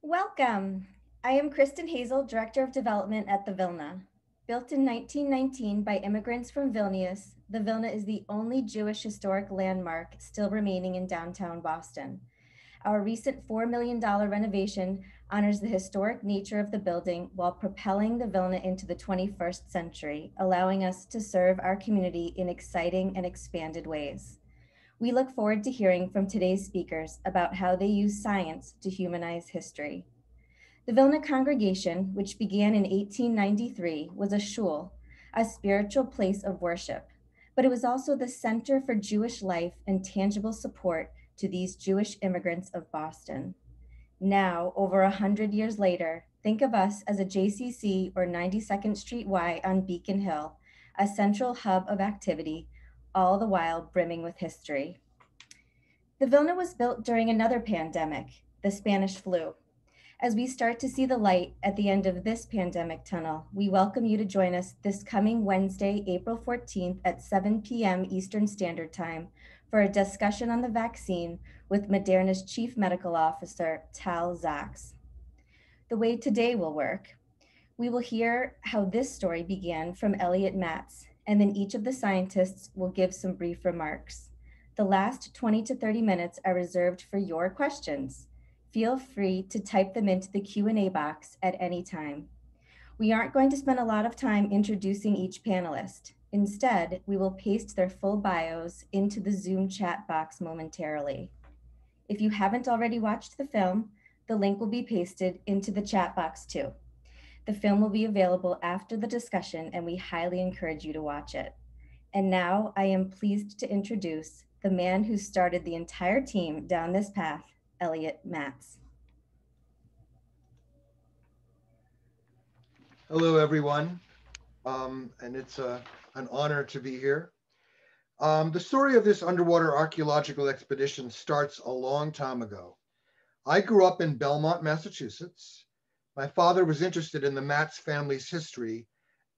Welcome. I am Kristen Hazel, Director of Development at the Vilna. Built in 1919 by immigrants from Vilnius, the Vilna is the only Jewish historic landmark still remaining in downtown Boston. Our recent $4 million renovation honors the historic nature of the building while propelling the Vilna into the 21st century, allowing us to serve our community in exciting and expanded ways. We look forward to hearing from today's speakers about how they use science to humanize history. The Vilna congregation, which began in 1893, was a shul, a spiritual place of worship, but it was also the center for Jewish life and tangible support to these Jewish immigrants of Boston. Now, over 100 years later, think of us as a JCC or 92nd Street Y on Beacon Hill, a central hub of activity, all the while brimming with history. The Vilna was built during another pandemic, the Spanish flu. As we start to see the light at the end of this pandemic tunnel, we welcome you to join us this coming Wednesday, April 14th at 7 p.m. Eastern Standard Time for a discussion on the vaccine with Moderna's Chief Medical Officer, Tal Zaks. The way today will work, we will hear how this story began from Elliot Matz, and then each of the scientists will give some brief remarks. The last 20 to 30 minutes are reserved for your questions. Feel free to type them into the Q&A box at any time. We aren't going to spend a lot of time introducing each panelist. Instead, we will paste their full bios into the Zoom chat box momentarily. If you haven't already watched the film, the link will be pasted into the chat box too. The film will be available after the discussion, and we highly encourage you to watch it. And now I am pleased to introduce the man who started the entire team down this path, Elliot Matz. Hello, everyone, and it's an honor to be here. The story of this underwater archaeological expedition starts a long time ago. I grew up in Belmont, Massachusetts. My father was interested in the Matz family's history,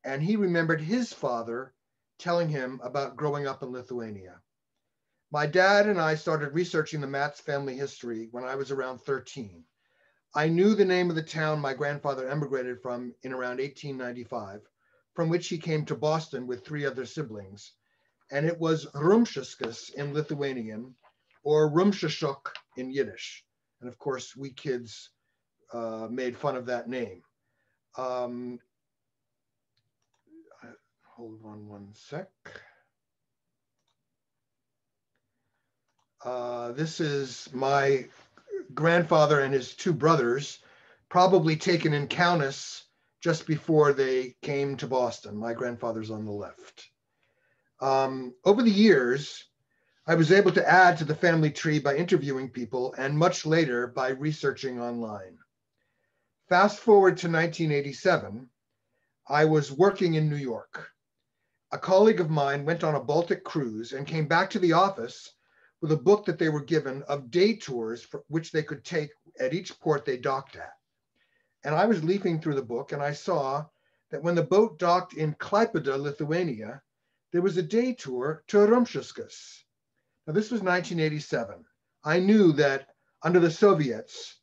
and he remembered his father telling him about growing up in Lithuania. My dad and I started researching the Matz family history when I was around 13. I knew the name of the town my grandfather emigrated from in around 1895, from which he came to Boston with 3 other siblings, and it was Rumshishok in Lithuanian, or Rumshishok in Yiddish. And of course, we kids made fun of that name. Hold on one sec. This is my grandfather and his 2 brothers, probably taken in Kaunas just before they came to Boston. My grandfather's on the left. Over the years, I was able to add to the family tree by interviewing people, and much later by researching online. Fast forward to 1987, I was working in New York. A colleague of mine went on a Baltic cruise and came back to the office with a book that they were given of day tours for which they could take at each port they docked at. And I was leafing through the book, and I saw that when the boat docked in Klaipėda, Lithuania, there was a day tour to Rumshishok. Now, this was 1987. I knew that under the Soviets,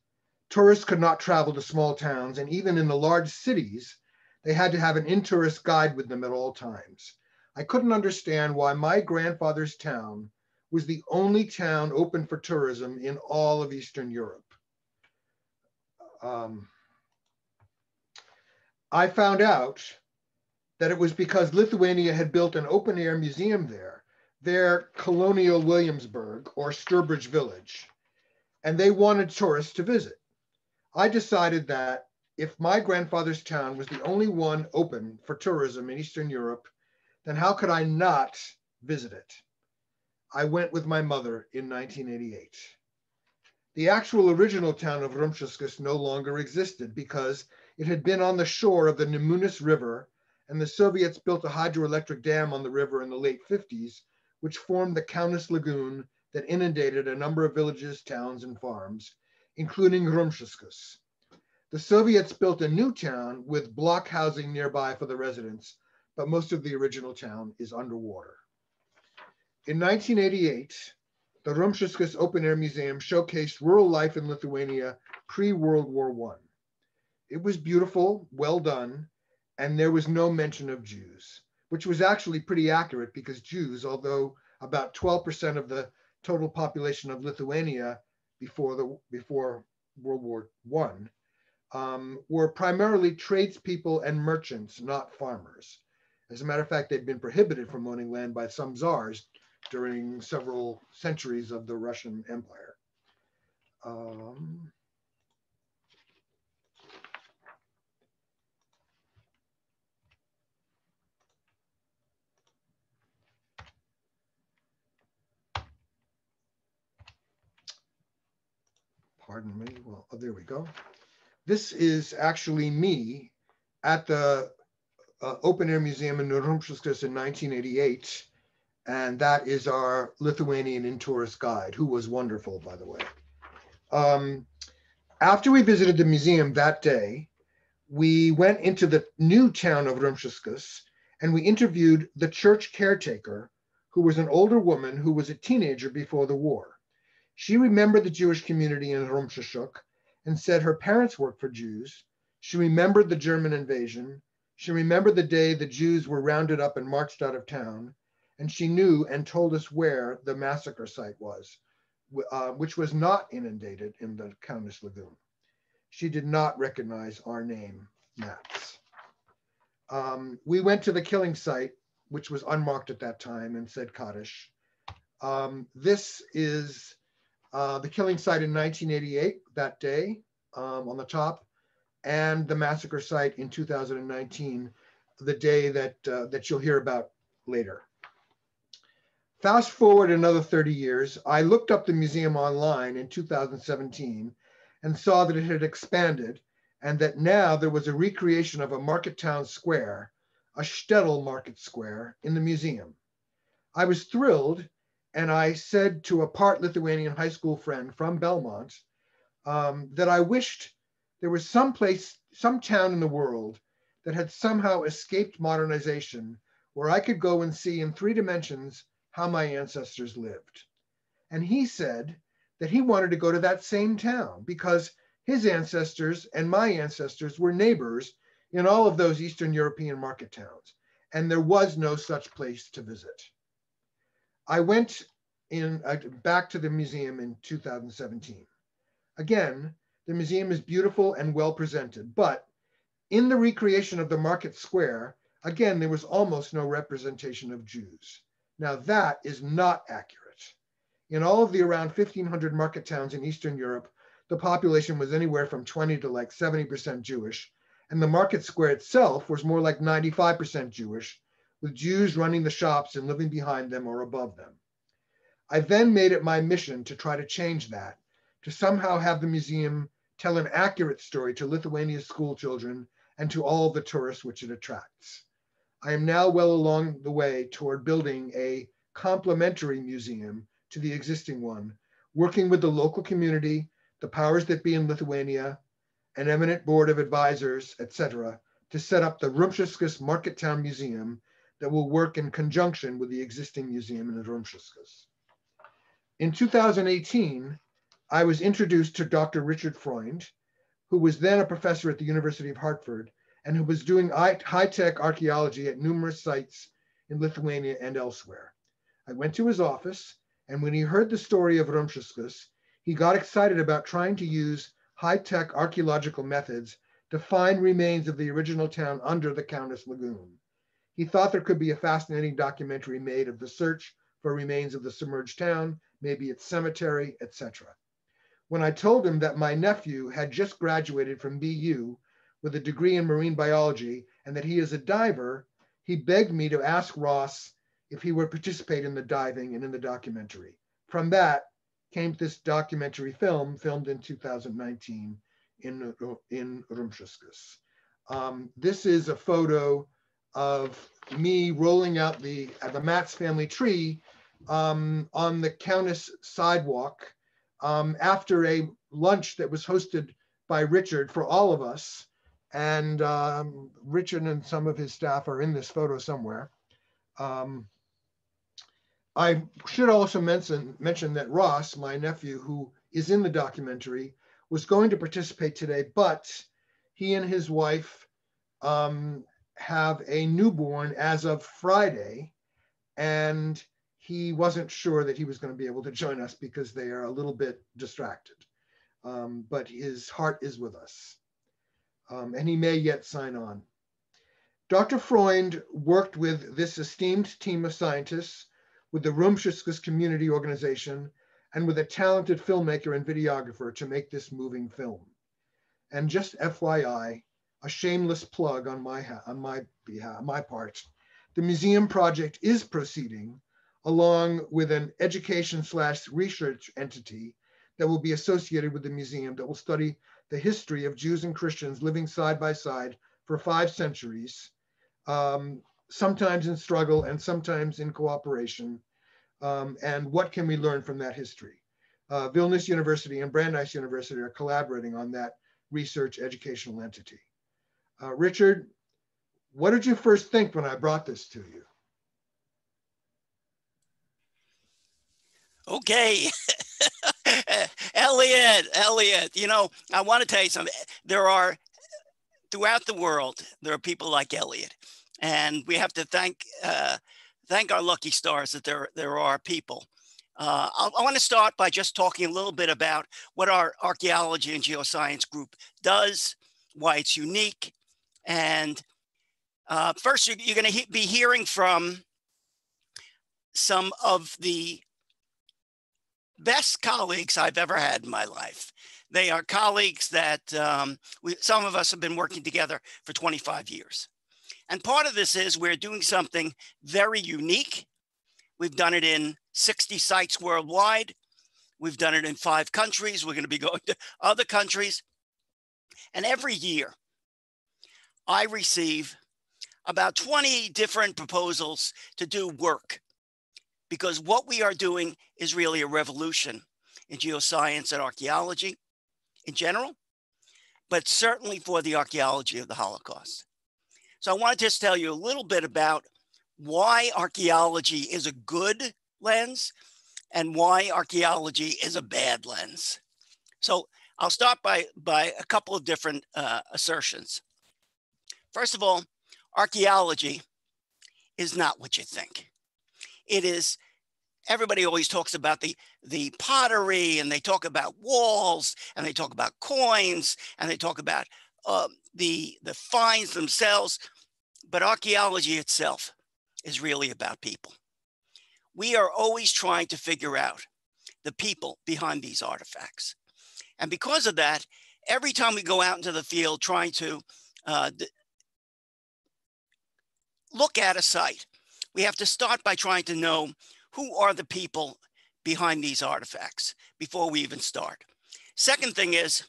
tourists could not travel to small towns, and even in the large cities, they had to have an in-tourist guide with them at all times. I couldn't understand why my grandfather's town was the only town open for tourism in all of Eastern Europe. I found out that it was because Lithuania had built an open-air museum there, their colonial Williamsburg or Sturbridge Village, and they wanted tourists to visit. I decided that if my grandfather's town was the only one open for tourism in Eastern Europe, then how could I not visit it? I went with my mother in 1988. The actual original town of Rumshishok no longer existed because it had been on the shore of the Nemunas River, and the Soviets built a hydroelectric dam on the river in the late 50s, which formed the Kaunas Lagoon that inundated a number of villages, towns, and farms, including Rumshishok. The Soviets built a new town with block housing nearby for the residents, but most of the original town is underwater. In 1988, The Rumshishok Open Air Museum showcased rural life in Lithuania pre-World War I. It was beautiful, well done, and there was no mention of Jews, which was actually pretty accurate because Jews, although about 12% of the total population of Lithuania before World War I, were primarily tradespeople and merchants, not farmers. As a matter of fact, they'd been prohibited from owning land by some czars during several centuries of the Russian Empire. Pardon me. Well, oh, there we go. This is actually me at the Open Air Museum in Rumshishok in 1988. And that is our Lithuanian in-tourist guide, who was wonderful, by the way. After we visited the museum that day, we went into the new town of Rumshishok and we interviewed the church caretaker, who was an older woman who was a teenager before the war. She remembered the Jewish community in Rumshishok and said her parents worked for Jews. She remembered the German invasion. She remembered the day the Jews were rounded up and marched out of town. And she knew and told us where the massacre site was, which was not inundated in the Kaunas Lagoon. She did not recognize our name maps. We went to the killing site, which was unmarked at that time, and said Kaddish. This is the killing site in 1988, that day, on the top, and the massacre site in 2019, the day that you'll hear about later. Fast forward another 30 years, I looked up the museum online in 2017 and saw that it had expanded and that now there was a recreation of a market town square, a shtetl market square, in the museum. I was thrilled, and I said to a part Lithuanian high school friend from Belmont that I wished there was some town in the world that had somehow escaped modernization where I could go and see in 3 dimensions how my ancestors lived. And he said that he wanted to go to that same town because his ancestors and my ancestors were neighbors in all of those Eastern European market towns, and there was no such place to visit. I went back to the museum in 2017. Again, the museum is beautiful and well presented, but in the recreation of the market square, again, there was almost no representation of Jews. Now that is not accurate. In all of the around 1,500 market towns in Eastern Europe, the population was anywhere from 20 to like 70% Jewish, and the market square itself was more like 95% Jewish, with Jews running the shops and living behind them or above them. I then made it my mission to try to change that, to somehow have the museum tell an accurate story to Lithuania's school children and to all the tourists which it attracts. I am now well along the way toward building a complementary museum to the existing one, working with the local community, the powers that be in Lithuania, an eminent board of advisors, etc., to set up the Rumshishok Market Town Museum that will work in conjunction with the existing museum in Rumshishok. In 2018, I was introduced to Dr. Richard Freund, who was then a professor at the University of Hartford and who was doing high-tech archaeology at numerous sites in Lithuania and elsewhere. I went to his office, and when he heard the story of Rumshishok, he got excited about trying to use high-tech archaeological methods to find remains of the original town under the Kaunas Lagoon. He thought there could be a fascinating documentary made of the search for remains of the submerged town, maybe its cemetery, etc. When I told him that my nephew had just graduated from BU with a degree in marine biology and that he is a diver, he begged me to ask Ross if he would participate in the diving and in the documentary. From that came this documentary film filmed in 2019 in Rumshishok. This is a photo of me rolling out the Matz family tree on the Kaunas sidewalk after a lunch that was hosted by Richard for all of us. And Richard and some of his staff are in this photo somewhere. I should also mention that Ross, my nephew, who is in the documentary, was going to participate today, but he and his wife have a newborn as of Friday, and he wasn't sure that he was going to be able to join us because they are a little bit distracted. But his heart is with us, and he may yet sign on. Dr. Freund worked with this esteemed team of scientists, with the Rumshishok community organization, and with a talented filmmaker and videographer to make this moving film. And just FYI, a shameless plug on my part, the museum project is proceeding along with an education/research entity that will be associated with the museum that will study the history of Jews and Christians living side by side for 5 centuries, sometimes in struggle and sometimes in cooperation. And what can we learn from that history? Vilnius University and Brandeis University are collaborating on that research educational entity. Richard, what did you first think when I brought this to you? Okay. Elliot, you know, I want to tell you something. Throughout the world, there are people like Elliot, and we have to thank our lucky stars that there are people. I want to start by just talking a little bit about what our archaeology and geoscience group does, why it's unique, and first you're going to be hearing from some of the best colleagues I've ever had in my life. They are colleagues that some of us have been working together for 25 years. And part of this is we're doing something very unique. We've done it in 60 sites worldwide. We've done it in 5 countries. We're going to be going to other countries. And every year, I receive about 20 different proposals to do work, because what we are doing is really a revolution in geoscience and archaeology in general, but certainly for the archaeology of the Holocaust. So I want to just tell you a little bit about why archaeology is a good lens and why archaeology is a bad lens. So I'll start by a couple of different assertions. First of all, archaeology is not what you think. It is, everybody always talks about the pottery, and they talk about walls, and they talk about coins, and they talk about the finds themselves. But archaeology itself is really about people. We are always trying to figure out the people behind these artifacts. And because of that, every time we go out into the field trying to look at a site, we have to start by trying to know who are the people behind these artifacts before we even start. Second thing is,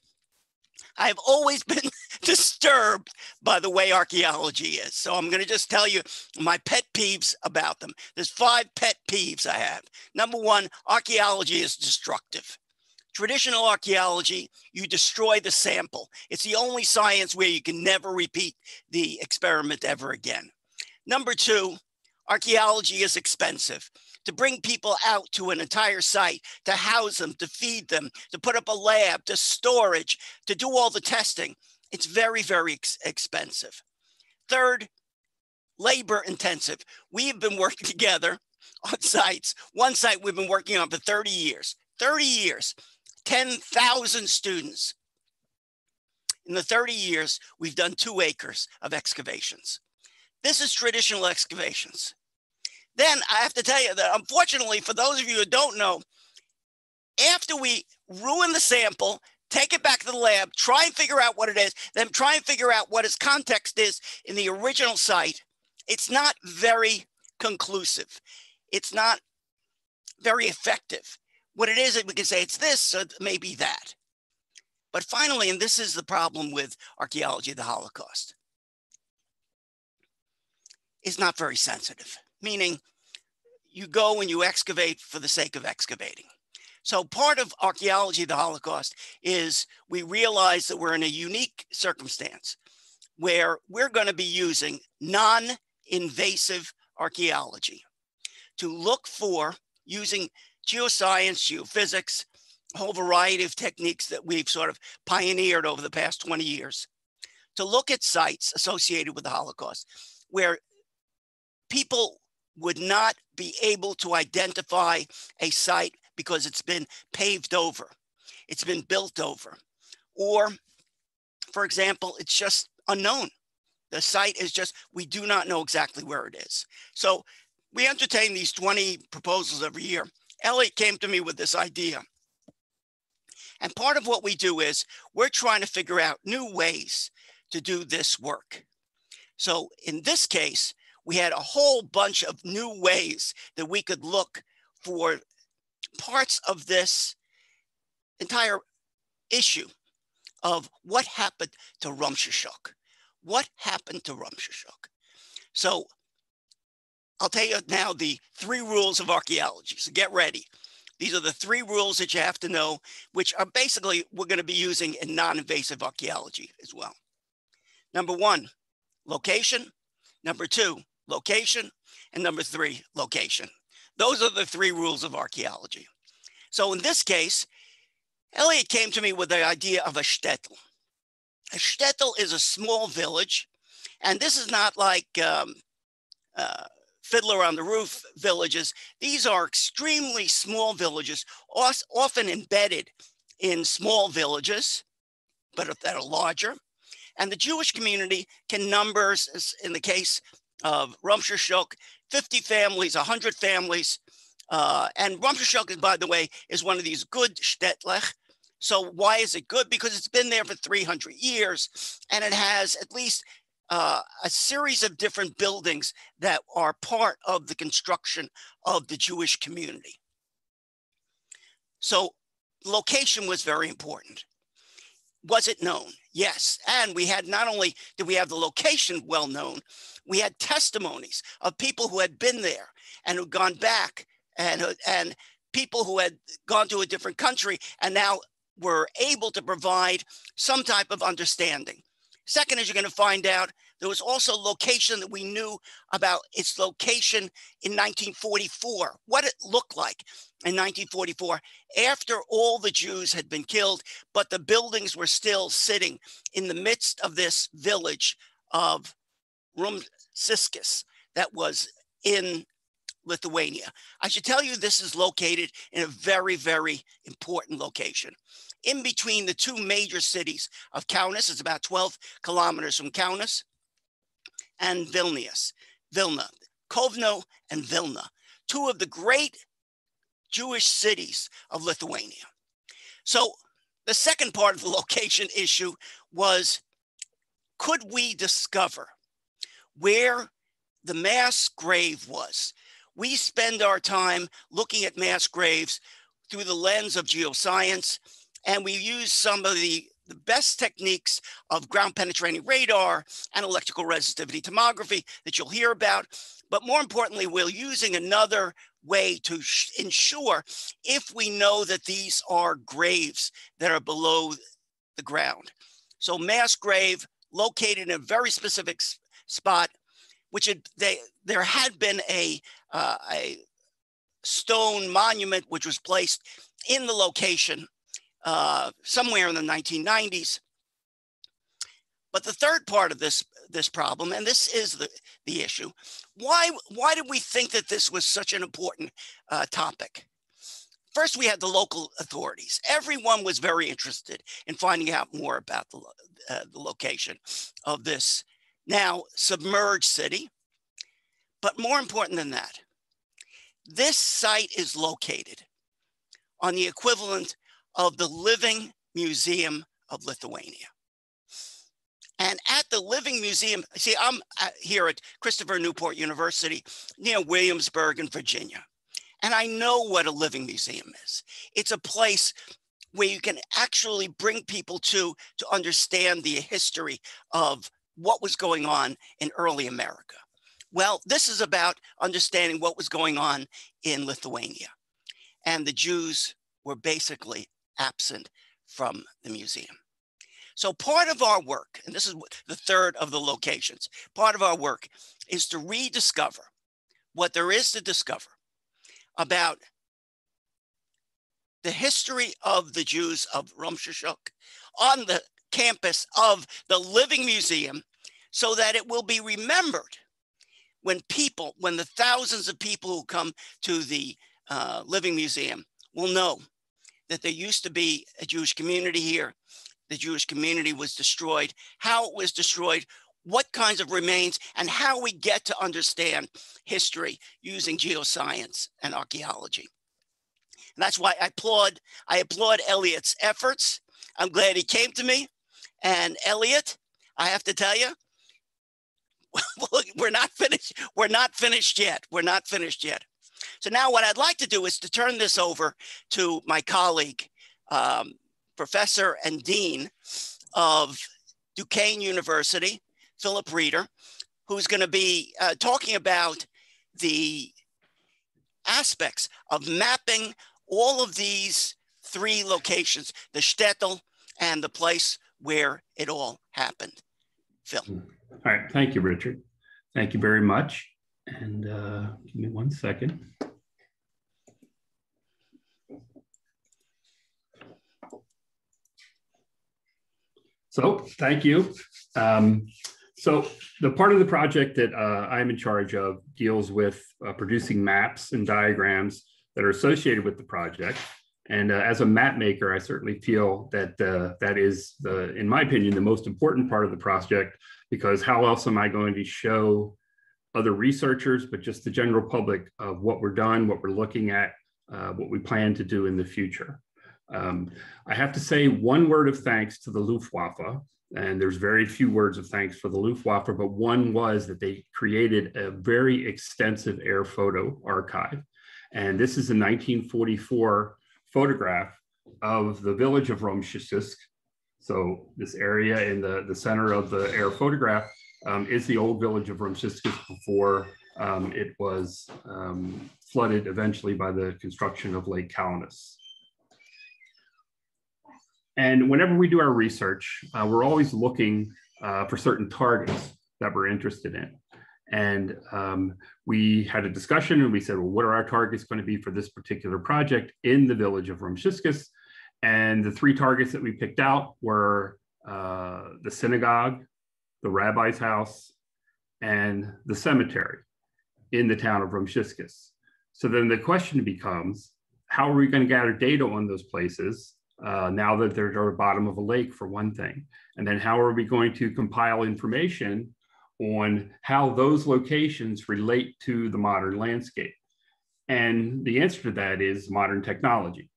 I've always been disturbed by the way archaeology is. So I'm going to just tell you my pet peeves about them. There's 5 pet peeves I have. Number 1, archaeology is destructive. Traditional archaeology, you destroy the sample. It's the only science where you can never repeat the experiment ever again. Number 2, archaeology is expensive. To bring people out to an entire site, to house them, to feed them, to put up a lab, to storage, to do all the testing, it's very, very expensive. Third, labor intensive. We have been working together on sites. One site we've been working on for 30 years. 30 years, 10,000 students. In the 30 years, we've done 2 acres of excavations. This is traditional excavations. Then I have to tell you that, unfortunately, for those of you who don't know, after we ruin the sample, take it back to the lab, try and figure out what it is, then try and figure out what its context is in the original site, it's not very conclusive. It's not very effective. What it is, we can say it's this, or maybe that. But finally, and this is the problem with archaeology of the Holocaust, is not very sensitive. Meaning you go and you excavate for the sake of excavating. So part of archaeology of the Holocaust is we realize that we're in a unique circumstance where we're going to be using non-invasive archaeology. to look for, using geoscience, geophysics, a whole variety of techniques that we've sort of pioneered over the past 20 years, to look at sites associated with the Holocaust where people would not be able to identify a site because it's been paved over, it's been built over, or, for example, it's just unknown. The site is just, we do not know exactly where it is. So we entertain these 20 proposals every year. Elliot came to me with this idea. And part of what we do is we're trying to figure out new ways to do this work. So in this case, we had a whole bunch of new ways that we could look for parts of this entire issue of what happened to Rumshishok. What happened to Rumshishok? So I'll tell you now the 3 rules of archaeology. So get ready. These are the 3 rules that you have to know, which are basically we're going to be using in non-invasive archaeology as well. Number 1, location. Number 2, location. And number 3, location. Those are the 3 rules of archaeology. So in this case, Elliot came to me with the idea of a shtetl. A shtetl is a small village, and this is not like Fiddler on the Roof villages. These are extremely small villages, often embedded in small villages, but that are larger. And the Jewish community can number, in the case of Rumshishok, 50 families, 100 families. And Rumshishok, by the way, is one of these good shtetl. So why is it good? Because it's been there for 300 years, and it has at least a series of different buildings that are part of the construction of the Jewish community. So location was very important. Was it known? Yes. And we had, not only did we have the location well known, we had testimonies of people who had been there and who'd gone back, and people who had gone to a different country and now were able to provide some type of understanding. Second, as you're going to find out, there was also location that we knew about its location in 1944, what it looked like in 1944 after all the Jews had been killed, but the buildings were still sitting in the midst of this village of Rumshishok that was in Lithuania. I should tell you, this is located in a very, very important location. In between the 2 major cities of Kaunas, it's about 12 kilometers from Kaunas, and Vilna, Kovno and Vilna, 2 of the great Jewish cities of Lithuania. So the second part of the location issue was, could we discover where the mass grave was? We spend our time looking at mass graves through the lens of geoscience, and we use some of the best techniques of ground penetrating radar and electrical resistivity tomography that you'll hear about. But more importantly, we're using another way to ensure if we know that these are graves that are below the ground. So mass grave located in a very specific spot, which there had been a stone monument which was placed in the location somewhere in the 1990s. But the third part of this problem, and this is the issue, why did we think that this was such an important topic? First, we had the local authorities. Everyone was very interested in finding out more about the location of this now submerged city. But more important than that, this site is located on the equivalent of the Living Museum of Lithuania. And at the Living Museum, see, I'm here at Christopher Newport University near Williamsburg in Virginia. And I know what a living museum is. It's a place where you can actually bring people to understand the history of what was going on in early America. Well, this is about understanding what was going on in Lithuania. And the Jews were basically absent from the museum. So part of our work, and this is the third of the locations, part of our work is to rediscover what there is to discover about the history of the Jews of Rumshishok on the campus of the Living Museum, so that it will be remembered when the thousands of people who come to the Living Museum will know that there used to be a Jewish community here. The Jewish community was destroyed, how it was destroyed, what kinds of remains, and how we get to understand history using geoscience and archaeology. And that's why I applaud Elliot's efforts. I'm glad he came to me. And Elliot, I have to tell you, we're not finished. We're not finished yet. We're not finished yet. So now what I'd like to do is to turn this over to my colleague, Professor and Dean of Duquesne University, Philip Reeder, who's going to be talking about the aspects of mapping all of these three locations, the Shtetl and the place where it all happened. Phil. All right, thank you, Richard. Thank you very much. And give me 1 second. So thank you. So the part of the project that I'm in charge of deals with producing maps and diagrams that are associated with the project. And as a map maker, I certainly feel that that is, in my opinion, the most important part of the project, because how else am I going to show other researchers, but just the general public of what we're done, what we're looking at, what we plan to do in the future. I have to say one word of thanks to the Luftwaffe, and there's very few words of thanks for the Luftwaffe, but one was that they created a very extensive air photo archive. And this is a 1944 photograph of the village of Rumshishok. So this area in the center of the air photograph is the old village of Rumshishok before it was flooded eventually by the construction of Lake Kaunas. And whenever we do our research, we're always looking for certain targets that we're interested in. And we had a discussion and we said, well, what are our targets going to be for this particular project in the village of Rumshishok? And the three targets that we picked out were the synagogue, the rabbi's house, and the cemetery in the town of Rumshishok. So then the question becomes, how are we going to gather data on those places now that they're at the bottom of a lake, for one thing? And then how are we going to compile information on how those locations relate to the modern landscape? And the answer to that is modern technology.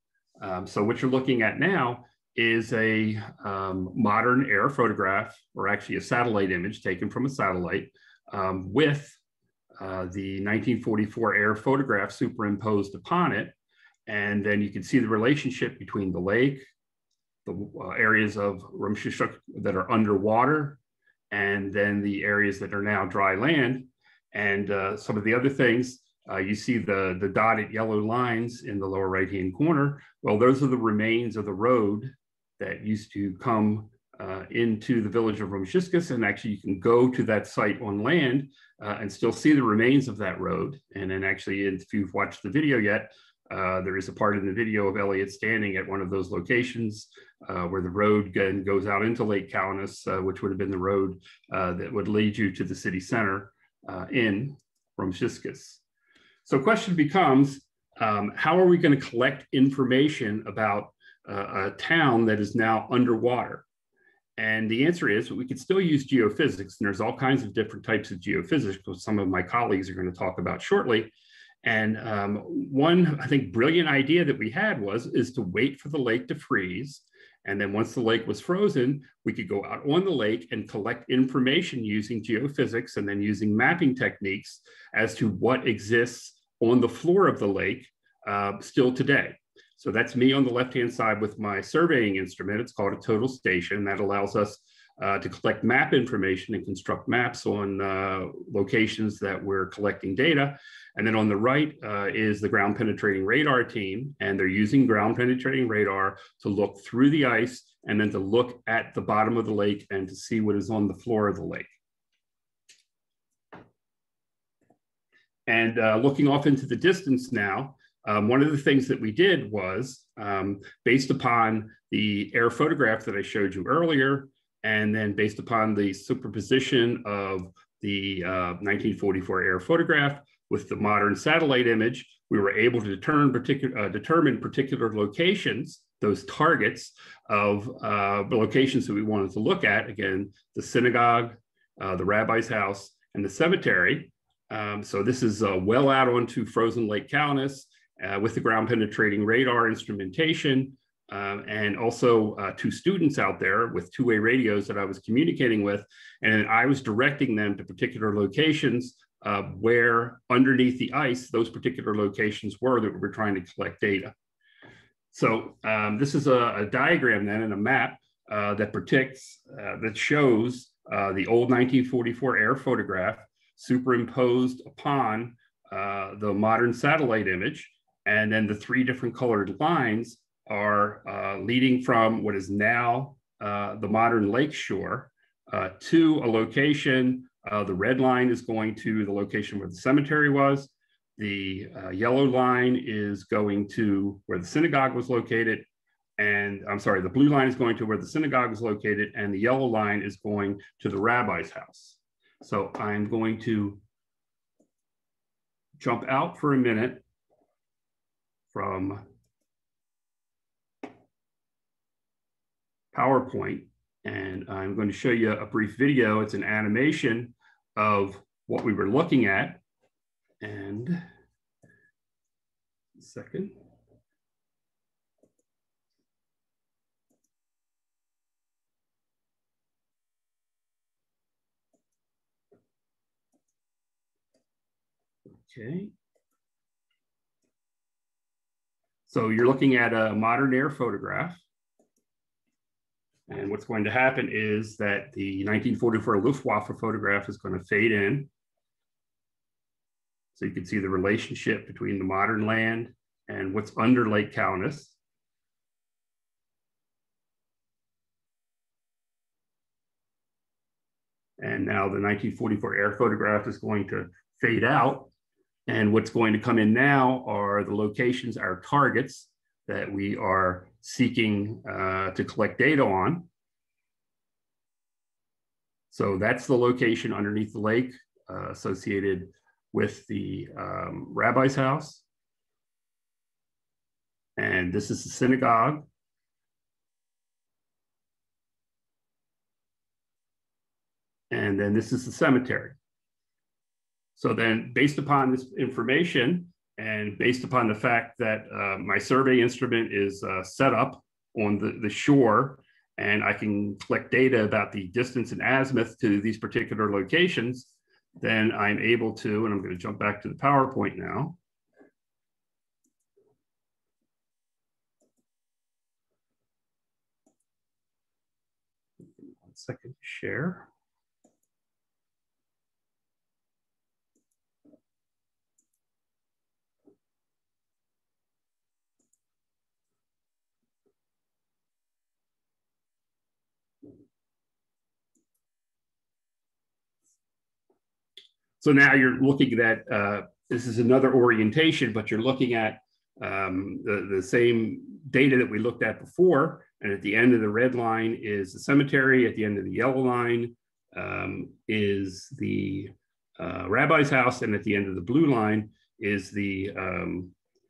So what you're looking at now is a modern air photograph, or actually a satellite image taken from a satellite with the 1944 air photograph superimposed upon it. And then you can see the relationship between the lake, the areas of Rumshishok that are underwater, and then the areas that are now dry land. And some of the other things, you see the dotted yellow lines in the lower right-hand corner. Well, those are the remains of the road that used to come into the village of Rumshishok. And actually you can go to that site on land and still see the remains of that road. And then actually, if you've watched the video yet, there is a part in the video of Elliot standing at one of those locations where the road goes out into Lake Kaunas, which would have been the road that would lead you to the city center in Rumshishok. So question becomes, how are we going to collect information about a town that is now underwater? And the answer is we could still use geophysics, and there's all kinds of different types of geophysics, which some of my colleagues are going to talk about shortly. And one, I think, brilliant idea that we had is to wait for the lake to freeze. And then once the lake was frozen, we could go out on the lake and collect information using geophysics and then using mapping techniques as to what exists on the floor of the lake still today. So that's me on the left-hand side with my surveying instrument. It's called a total station. That allows us to collect map information and construct maps on locations that we're collecting data. And then on the right is the ground penetrating radar team. And they're using ground penetrating radar to look through the ice and then to look at the bottom of the lake and to see what is on the floor of the lake. And looking off into the distance now, one of the things that we did was based upon the air photograph that I showed you earlier, and then based upon the superposition of the 1944 air photograph with the modern satellite image, we were able to determine particular locations, those targets of the locations that we wanted to look at. Again, the synagogue, the rabbi's house, and the cemetery. So this is well out onto frozen Lake Kaunas with the ground penetrating radar instrumentation, and also 2 students out there with 2-way radios that I was communicating with. And I was directing them to particular locations where underneath the ice, those particular locations were that we were trying to collect data. So this is a diagram then and a map that shows the old 1944 air photograph superimposed upon the modern satellite image. And then the 3 different colored lines are leading from what is now the modern lake shore to a location. The red line is going to the location where the cemetery was. The yellow line is going to where the synagogue was located. And I'm sorry, the blue line is going to where the synagogue is located, and the yellow line is going to the rabbi's house. So I'm going to jump out for a minute from PowerPoint, and I'm going to show you a brief video. It's an animation of what we were looking at. And a second. Okay. So you're looking at a modern air photograph. And what's going to happen is that the 1944 Luftwaffe photograph is going to fade in. So you can see the relationship between the modern land and what's under Lake Kaunas. And now the 1944 air photograph is going to fade out. And what's going to come in now are the locations, our targets that we are seeking to collect data on. So that's the location underneath the lake associated with the rabbi's house. And this is the synagogue. And then this is the cemetery. So then based upon this information and based upon the fact that my survey instrument is set up on the shore, and I can collect data about the distance and azimuth to these particular locations, then I'm able to, and I'm going to jump back to the PowerPoint now. One second, share. So now you're looking at, this is another orientation, but you're looking at the same data that we looked at before. And at the end of the red line is the cemetery. At the end of the yellow line is the rabbi's house. And at the end of the blue line is the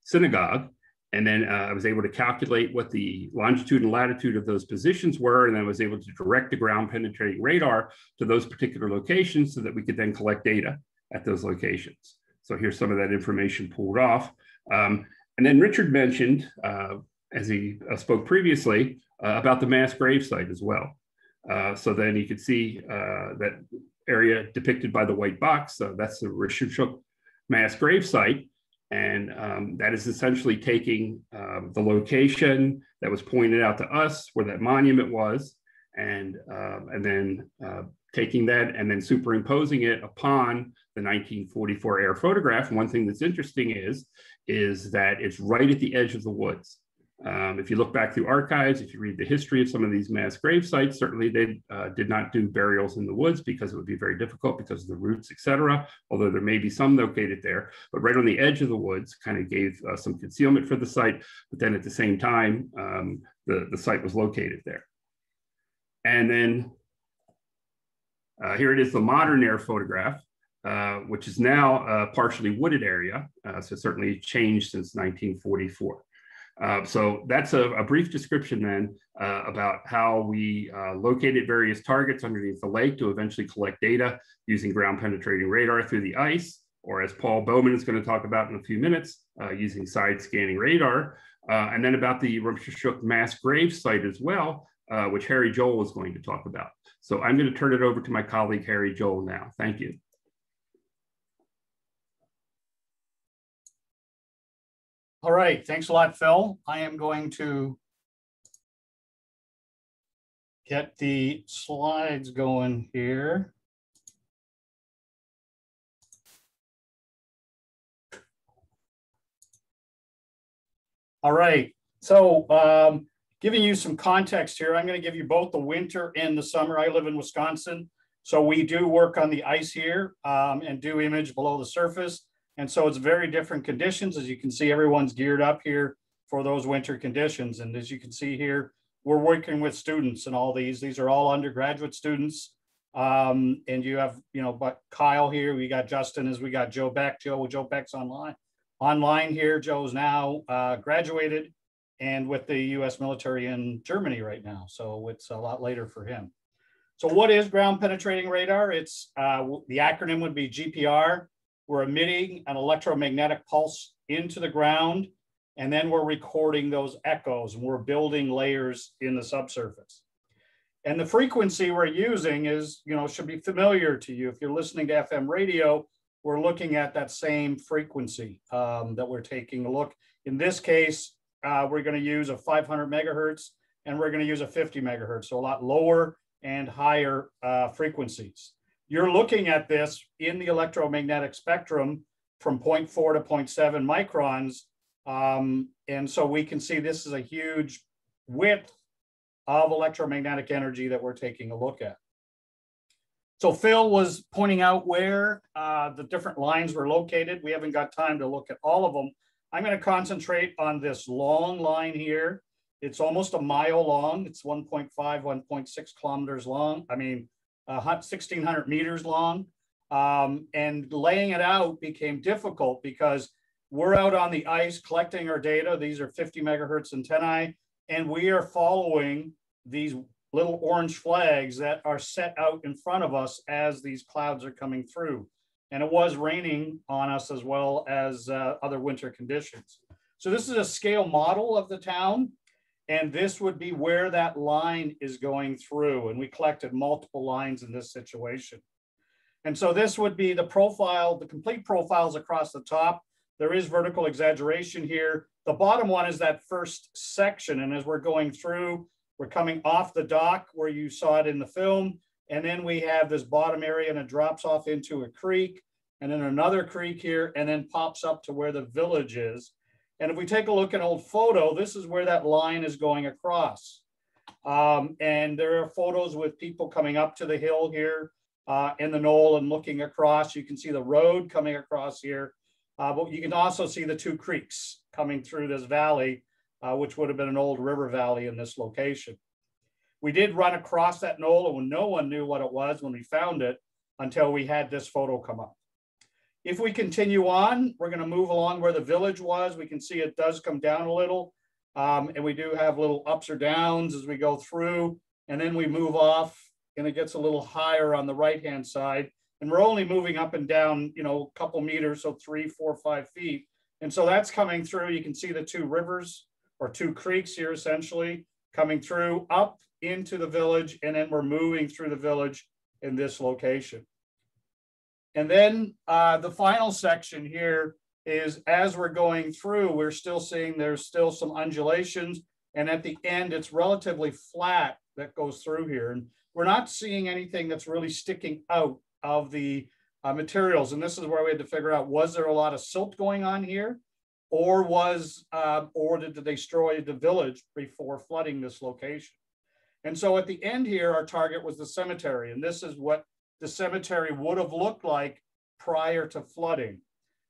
synagogue. And then I was able to calculate what the longitude and latitude of those positions were. And I was able to direct the ground penetrating radar to those particular locations so that we could then collect data at those locations. So here's some of that information pulled off. And then Richard mentioned, as he spoke previously, about the mass grave site as well. So then you could see that area depicted by the white box. That's the Rumshishok mass grave site. And that is essentially taking the location that was pointed out to us where that monument was, and then taking that and then superimposing it upon the 1944 air photograph. One thing that's interesting is that it's right at the edge of the woods. If you look back through archives, if you read the history of some of these mass grave sites, certainly they did not do burials in the woods because it would be very difficult because of the roots, et cetera, although there may be some located there. But right on the edge of the woods kind of gave some concealment for the site. But then at the same time, the site was located there. And then here it is, the modern air photograph, which is now a partially wooded area. So certainly changed since 1944. So that's a brief description then about how we located various targets underneath the lake to eventually collect data using ground penetrating radar through the ice, or as Paul Bowman is going to talk about in a few minutes, using side scanning radar, and then about the Rumshishok mass grave site as well, which Harry Joel is going to talk about. So I'm going to turn it over to my colleague, Harry Joel, now. Thank you. All right, thanks a lot, Phil. I am going to get the slides going here. All right, so giving you some context here, I'm going to give you both the winter and the summer. I live in Wisconsin, so we do work on the ice here and do image below the surface. And so it's very different conditions. As you can see, everyone's geared up here for those winter conditions. And as you can see here, we're working with students and all these. These are all undergraduate students. And you have, but Kyle here, we got Justin, we got Joe Beck. Joe Beck's online here. Joe's now graduated and with the US military in Germany right now. So it's a lot later for him. So what is ground penetrating radar? It's the acronym would be GPR. We're emitting an electromagnetic pulse into the ground, and then we're recording those echoes, and we're building layers in the subsurface. And the frequency we're using is, should be familiar to you. If you're listening to FM radio, we're looking at that same frequency that we're taking a look. In this case, we're going to use a 500 megahertz, and we're going to use a 50 megahertz, so a lot lower and higher frequencies. You're looking at this in the electromagnetic spectrum from 0.4 to 0.7 microns. And so we can see this is a huge width of electromagnetic energy that we're taking a look at. So Phil was pointing out where the different lines were located. We haven't got time to look at all of them. I'm going to concentrate on this long line here. It's almost a mile long. It's 1.5, 1.6 kilometers long. 1,600 meters long, and laying it out became difficult because we're out on the ice collecting our data. These are 50 megahertz antennae, and we are following these little orange flags that are set out in front of us as these clouds are coming through. And it was raining on us as well as other winter conditions. So this is a scale model of the town. And this would be where that line is going through. And we collected multiple lines in this situation. And so this would be the profile, the complete profiles across the top. There is vertical exaggeration here. The bottom one is that first section. And as we're going through, we're coming off the dock where you saw it in the film. And then we have this bottom area and it drops off into a creek and then another creek here and then pops up to where the village is. And if we take a look at an old photo, this is where that line is going across. And there are photos with people coming up to the hill here in the knoll and looking across. You can see the road coming across here, but you can also see the two creeks coming through this valley, which would have been an old river valley in this location. We did run across that knoll and no one knew what it was when we found it until we had this photo come up. If we continue on, we're going to move along where the village was. We can see it does come down a little, and we do have little ups or downs as we go through, and then we move off, and it gets a little higher on the right-hand side, and we're only moving up and down, a couple meters, so 3, 4, 5 feet, and so that's coming through. You can see the two rivers, or two creeks here, essentially, coming through up into the village, and then we're moving through the village in this location. And then the final section here is as we're going through, we're still seeing there's still some undulations. And at the end, it's relatively flat that goes through here. And we're not seeing anything that's really sticking out of the materials. And this is where we had to figure out, was there a lot of silt going on here? or did they destroy the village before flooding this location? And so at the end here, our target was the cemetery. And this is what the cemetery would have looked like prior to flooding.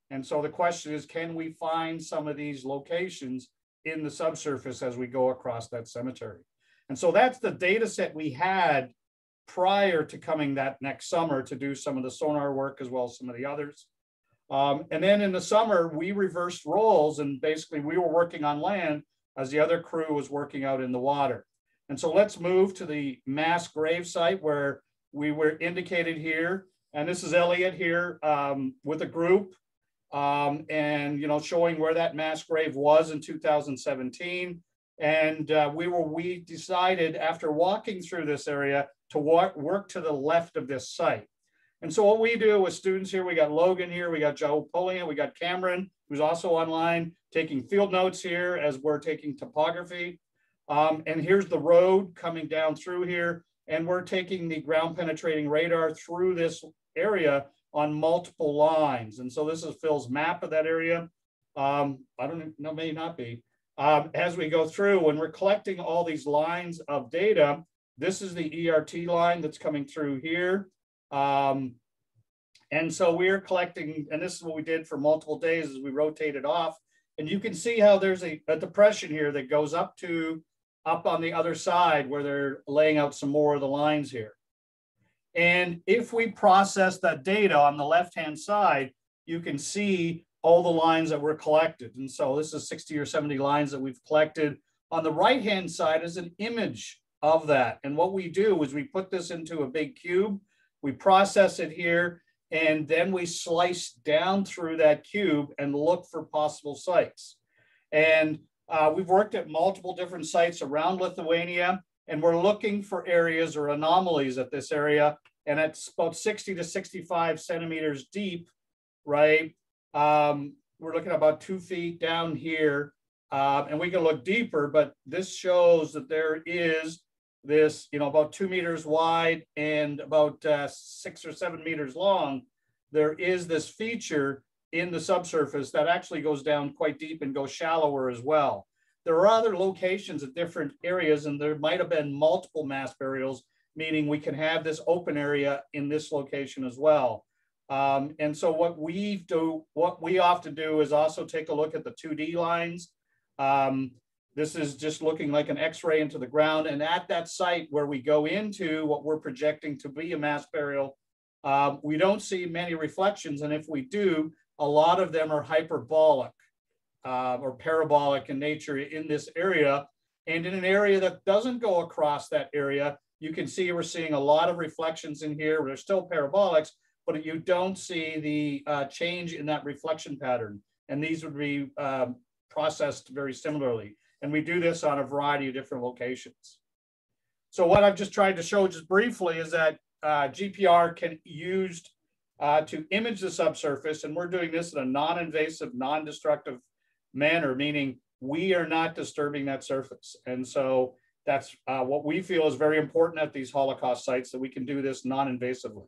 And so the question is, can we find some of these locations in the subsurface as we go across that cemetery? And so that's the data set we had prior to coming that next summer to do some of the sonar work as well as some of the others. And then in the summer, we reversed roles, and basically we were working on land as the other crew was working out in the water. And so let's move to the mass grave site where we were indicated here. And this is Elliot here with a group and, you know, showing where that mass grave was in 2017. And we decided after walking through this area to work to the left of this site. And so what we do with students here, we got Logan here, we got Joe Pullian, we got Cameron, who's also online, taking field notes here as we're taking topography. And here's the road coming down through here. And we're taking the ground penetrating radar through this area on multiple lines. And so this is Phil's map of that area. I don't know, may not be. As we go through, when we're collecting all these lines of data, this is the ERT line that's coming through here. And so we're collecting, and this is what we did for multiple days as we rotated off. And you can see how there's a depression here that goes up on the other side where they're laying out some more of the lines here. And if we process that data on the left-hand side, you can see all the lines that were collected. And so this is 60 or 70 lines that we've collected. On the right-hand side is an image of that. And what we do is we put this into a big cube, we process it here, and then we slice down through that cube and look for possible sites. And we've worked at multiple different sites around Lithuania, and we're looking for areas or anomalies at this area. And it's about 60 to 65 centimeters deep, right? We're looking at about 2 feet down here, and we can look deeper, but this shows that there is this, you know, about 2 meters wide and about 6 or 7 meters long. There is this feature in the subsurface that actually goes down quite deep and goes shallower as well. There are other locations at different areas, and there might have been multiple mass burials, meaning we can have this open area in this location as well. And so what we often do is also take a look at the 2D lines. This is just looking like an X-ray into the ground. And at that site where we go into what we're projecting to be a mass burial, we don't see many reflections. And if we do, a lot of them are hyperbolic or parabolic in nature in this area. And in an area that doesn't go across that area, you can see we're seeing a lot of reflections in here. They're still parabolics, but you don't see the change in that reflection pattern. And these would be processed very similarly. And we do this on a variety of different locations. So what I've just tried to show just briefly is that GPR can be used to image the subsurface. And we're doing this in a non-invasive, non-destructive manner, meaning we are not disturbing that surface. And so that's what we feel is very important at these Holocaust sites, that we can do this non-invasively.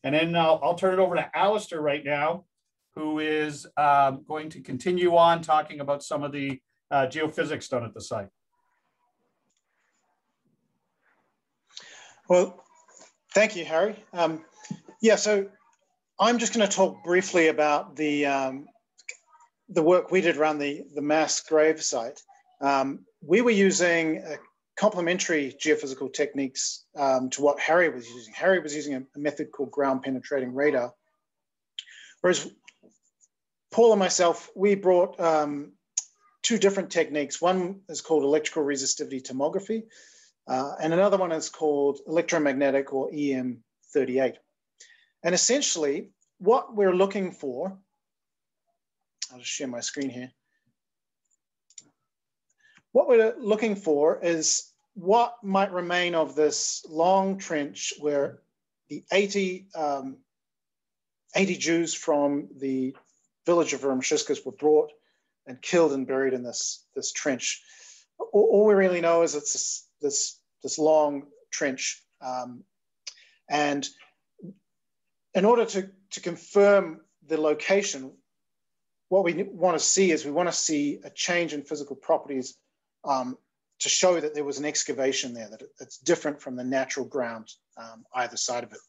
And then I'll turn it over to Alistair right now, who is going to continue on talking about some of the geophysics done at the site. Well, thank you, Harry. Yeah, so I'm just going to talk briefly about the work we did around the mass grave site. We were using complementary geophysical techniques to what Harry was using. Harry was using a method called ground penetrating radar, whereas Paul and myself, we brought two different techniques. One is called electrical resistivity tomography, and another one is called electromagnetic or EM38. And essentially, what we're looking for, I'll just share my screen here. What we're looking for is what might remain of this long trench where the 80 Jews from the village of Rumshishok were brought and killed and buried in this trench. All we really know is it's this long trench. And in order to confirm the location, what we want to see is we want to see a change in physical properties to show that there was an excavation there, that it's different from the natural ground either side of it.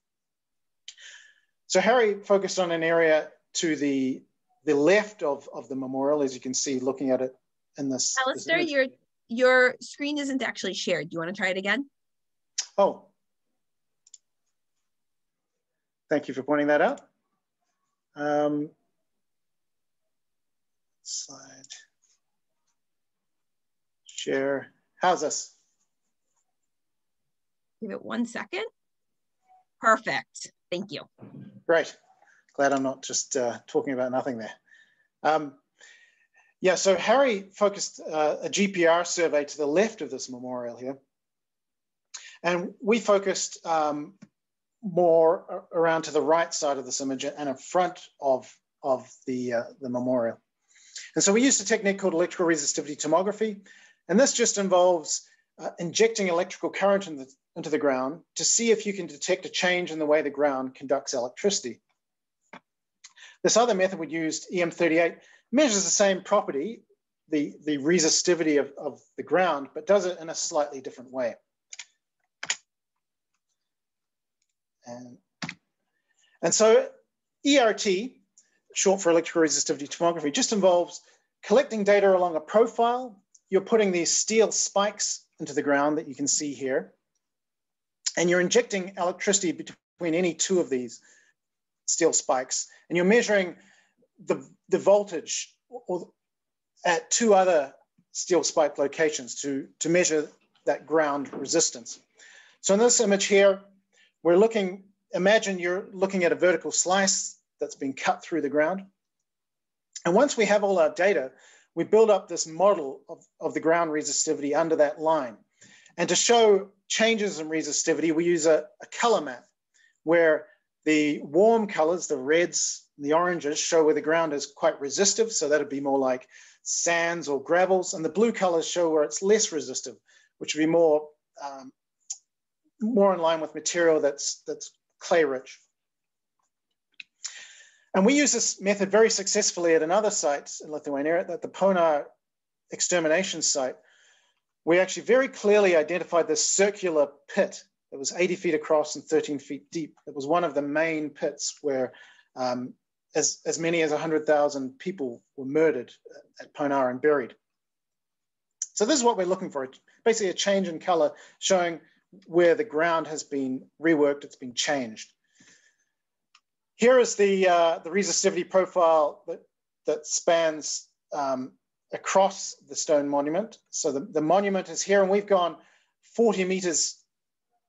So Harry focused on an area to the left of the memorial, as you can see, looking at it in this. Alistair, your screen isn't actually shared. Do you want to try it again? Oh, thank you for pointing that out. Slide, share. How's this? Give it 1 second. Perfect. Thank you. Great. Glad I'm not just talking about nothing there. Yeah, so Harry focused a GPR survey to the left of this memorial here. And we focused more around to the right side of this image and in front of the memorial. And so we used a technique called electrical resistivity tomography. And this just involves injecting electrical current into the ground to see if you can detect a change in the way the ground conducts electricity. This other method we used, EM38, measures the same property, the resistivity of the ground, but does it in a slightly different way. And so ERT, short for electrical resistivity tomography, just involves collecting data along a profile. You're putting these steel spikes into the ground that you can see here, and you're injecting electricity between any two of these steel spikes, and you're measuring the voltage at two other steel spike locations to measure that ground resistance. So in this image here, we're looking, imagine you're looking at a vertical slice that's been cut through the ground. And once we have all our data, we build up this model of the ground resistivity under that line. And to show changes in resistivity, we use a color map where the warm colors, the reds, the oranges, show where the ground is quite resistive. So that'd be more like sands or gravels. And the blue colors show where it's less resistive, which would be more in line with material that's clay rich. And we use this method very successfully at another site in Lithuania, at the Ponar extermination site. We actually very clearly identified this circular pit that was 80 feet across and 13 feet deep. It was one of the main pits where as many as 100,000 people were murdered at Ponar and buried. So this is what we're looking for, basically a change in color showing where the ground has been reworked, it's been changed. Here is the resistivity profile that spans across the stone monument. So the monument is here, and we've gone 40 meters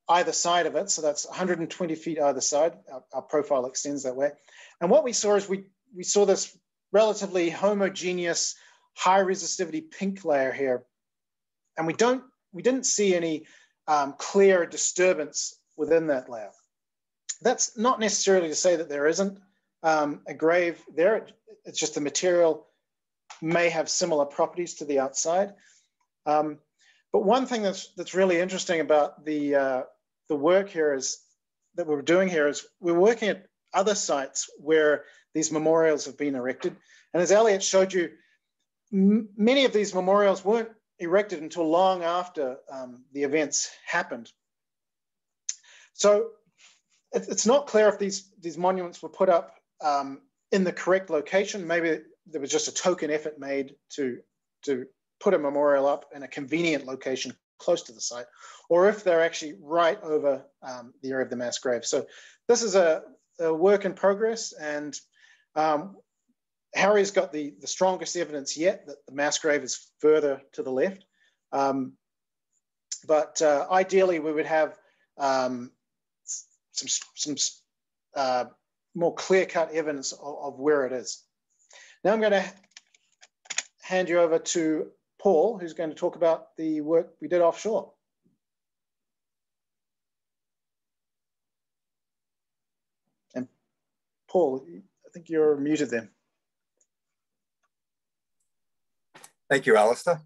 either side of it. So that's 120 feet either side. Our profile extends that way. And what we saw is we saw this relatively homogeneous, high resistivity pink layer here. And we didn't see any clear disturbance within that layer. That's not necessarily to say that there isn't a grave there. It's just the material may have similar properties to the outside. But one thing that's really interesting about the work here that we're doing here is we're working at other sites where these memorials have been erected. And as Elliot showed you, many of these memorials weren't erected until long after the events happened. So it's not clear if these monuments were put up in the correct location. Maybe there was just a token effort made to put a memorial up in a convenient location close to the site, or if they're actually right over the area of the mass grave. So this is a work in progress, and Harry's got the strongest evidence yet that the mass grave is further to the left. But ideally, we would have some more clear-cut evidence of where it is. Now I'm going to hand you over to Paul, who's going to talk about the work we did offshore. And Paul, I think you're muted then. Thank you, Alistair.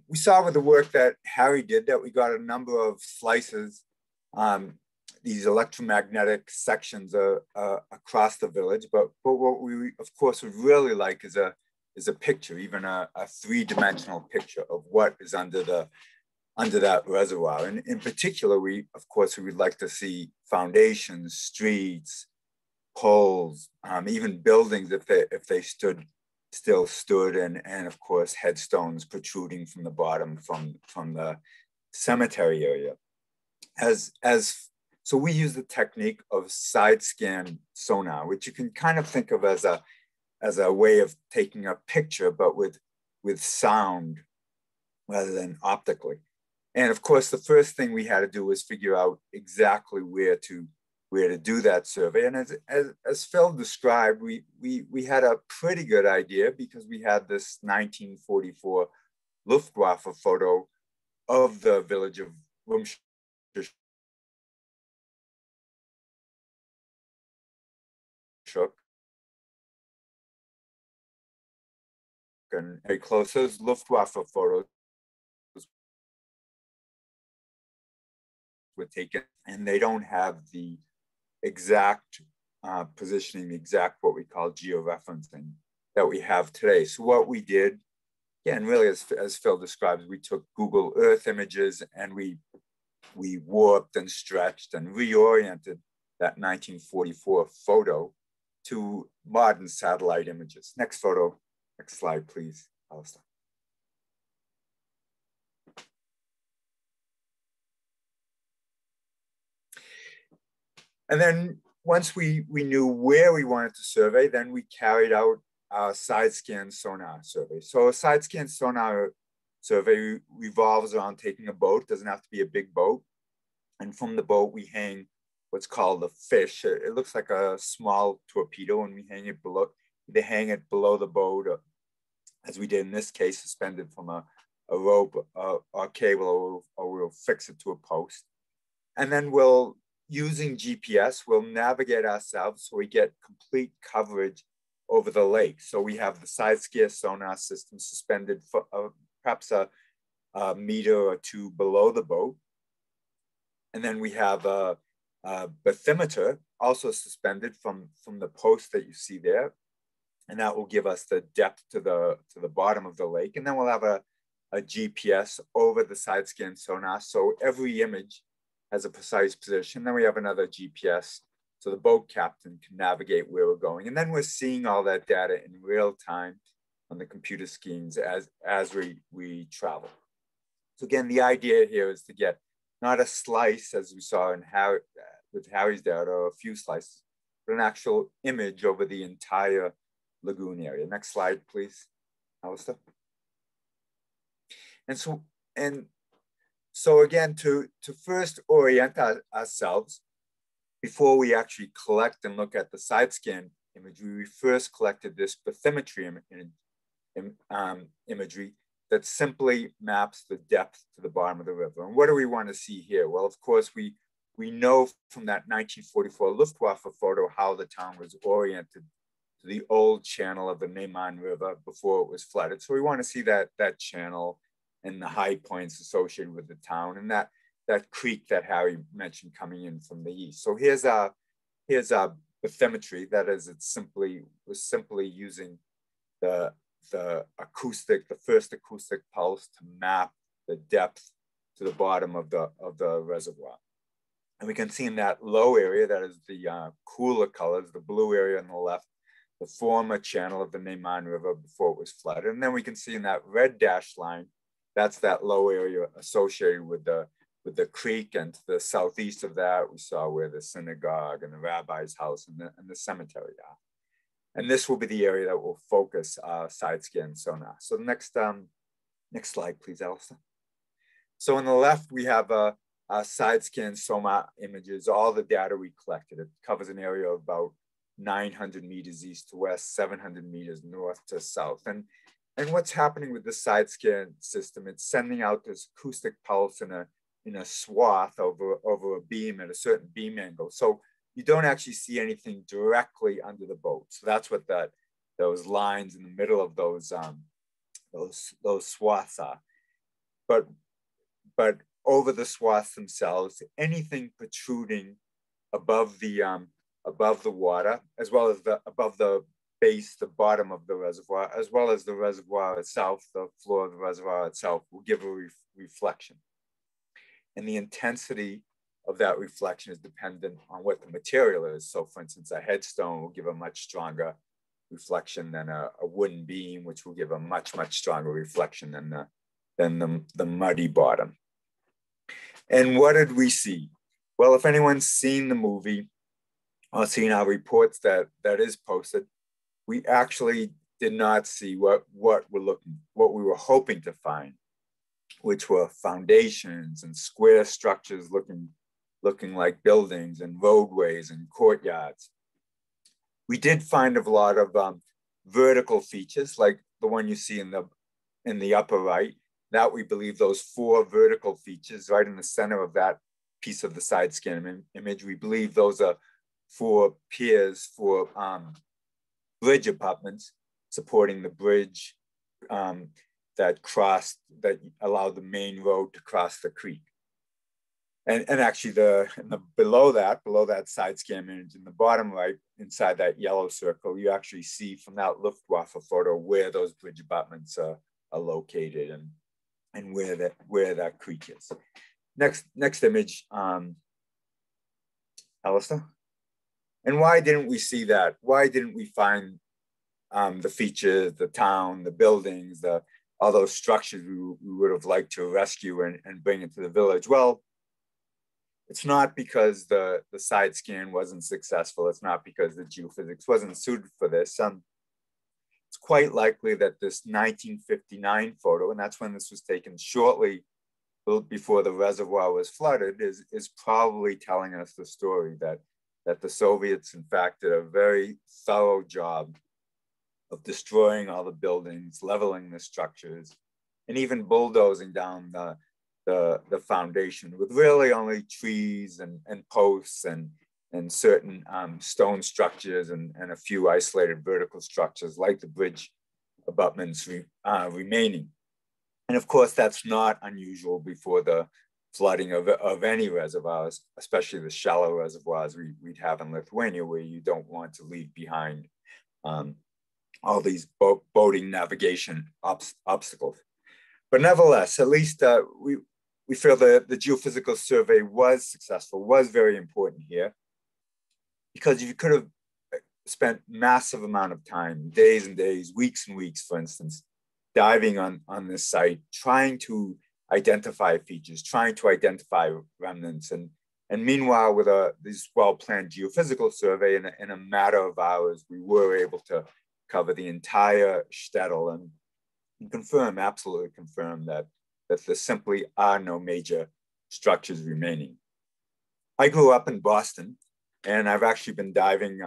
We saw with the work that Harry did that we got a number of slices these electromagnetic sections across the village. But what we, of course, would really like is a picture, even a three-dimensional picture of what is under that reservoir. And in particular, we would like to see foundations, streets, poles, even buildings if they still stood, and of course headstones protruding from the bottom from the cemetery area. So we use the technique of side scan sonar, which you can kind of think of as a way of taking a picture, but with sound rather than optically. And of course, the first thing we had to do was figure out exactly where to do that survey. And as Phil described, we had a pretty good idea because we had this 1944 Luftwaffe photo of the village of Rumshishok. And very close. Those Luftwaffe photos were taken, and they don't have the exact positioning, the exact what we call georeferencing that we have today. So what we did, again, really, as Phil describes, we took Google Earth images and we warped and stretched and reoriented that 1944 photo to modern satellite images. Next photo, next slide, please, Alistair. And then once we knew where we wanted to survey, then we carried out a side scan sonar survey. So a side scan sonar survey revolves around taking a boat, doesn't have to be a big boat. And from the boat, we hang what's called a fish. It looks like a small torpedo, and we hang it below, they hang it below the boat, as we did in this case, suspended from a rope or cable, or we'll fix it to a post. And then using GPS, we'll navigate ourselves so we get complete coverage over the lake. So we have the side scan sonar system suspended for perhaps a meter or two below the boat. And then we have a bathymeter also suspended from the post that you see there. And that will give us the depth to the bottom of the lake. And then we'll have a GPS over the side scan sonar. So every image has a precise position. Then we have another GPS so the boat captain can navigate where we're going. And then we're seeing all that data in real time on the computer screens as we travel. So again, the idea here is to get not a slice, as we saw with Harry's data, or a few slices, but an actual image over the entire lagoon area. Next slide, please, Alistair. And so again, to first orient ourselves, before we actually collect and look at the side scan imagery, we first collected this bathymetry imagery that simply maps the depth to the bottom of the river. And what do we want to see here? Well, of course, we know from that 1944 Luftwaffe photo how the town was oriented to the old channel of the Neman River before it was flooded. So we want to see that channel and the high points associated with the town, and that creek that Harry mentioned coming in from the east. So here's our bathymetry. That is, was simply using the first acoustic pulse to map the depth to the bottom of the reservoir. And we can see in that low area, that is the cooler colors, the blue area on the left, the former channel of the Neman River before it was flooded. And then we can see in that red dashed line, that's that low area associated with the creek, and to the southeast of that, we saw where the synagogue and the rabbi's house and the cemetery are. And this will be the area that will focus side scan sonar. So the next slide, please, Alistair. So on the left, we have a side scan sonar images, all the data we collected. It covers an area of about 900 meters east to west, 700 meters north to south. And what's happening with the side scan system, it's sending out this acoustic pulse in a swath over a beam at a certain beam angle. So you don't actually see anything directly under the boat. So that's what those lines in the middle of those swaths are. But over the swaths themselves, anything protruding above the water, as well as above the base, the bottom of the reservoir, as well as the reservoir itself, the floor of the reservoir itself will give a reflection. And the intensity of that reflection is dependent on what the material is. So for instance, a headstone will give a much stronger reflection than a wooden beam, which will give a much stronger reflection than the muddy bottom. And what did we see? Well, if anyone's seen the movie or seen our reports that is posted, we actually did not see what we were hoping to find, which were foundations and square structures looking like buildings and roadways and courtyards. We did find a lot of vertical features, like the one you see in the upper right. That we believe those 4 vertical features right in the center of that piece of the side scan image, we believe those are 4 piers for bridge abutments supporting the bridge that allowed the main road to cross the creek. And actually below that side scan image in the bottom right, inside that yellow circle, you actually see from that Luftwaffe photo where those bridge abutments are located and where that creek is. Next image, Alistair. And why didn't we see that? Why didn't we find the features, the town, the buildings, all those structures we would have liked to rescue and bring into the village? Well, it's not because the side scan wasn't successful. It's not because the geophysics wasn't suited for this. It's quite likely that this 1959 photo, and that's when this was taken shortly before the reservoir was flooded, is probably telling us the story that the Soviets, in fact, did a very thorough job of destroying all the buildings, leveling the structures, and even bulldozing down the foundation with really only trees and posts and certain stone structures and a few isolated vertical structures like the bridge abutments remaining. And of course, that's not unusual before the flooding of any reservoirs, especially the shallow reservoirs we'd have in Lithuania, where you don't want to leave behind all these boating navigation obstacles. But nevertheless, at least we feel that the geophysical survey was successful, was very important here, because you could have spent massive amount of time, days and days, weeks and weeks, for instance, diving on this site, trying to identify features, trying to identify remnants. And meanwhile, with this well-planned geophysical survey, in a matter of hours, we were able to cover the entire shtetl and confirm, absolutely confirm that there simply are no major structures remaining. I grew up in Boston, and I've actually been diving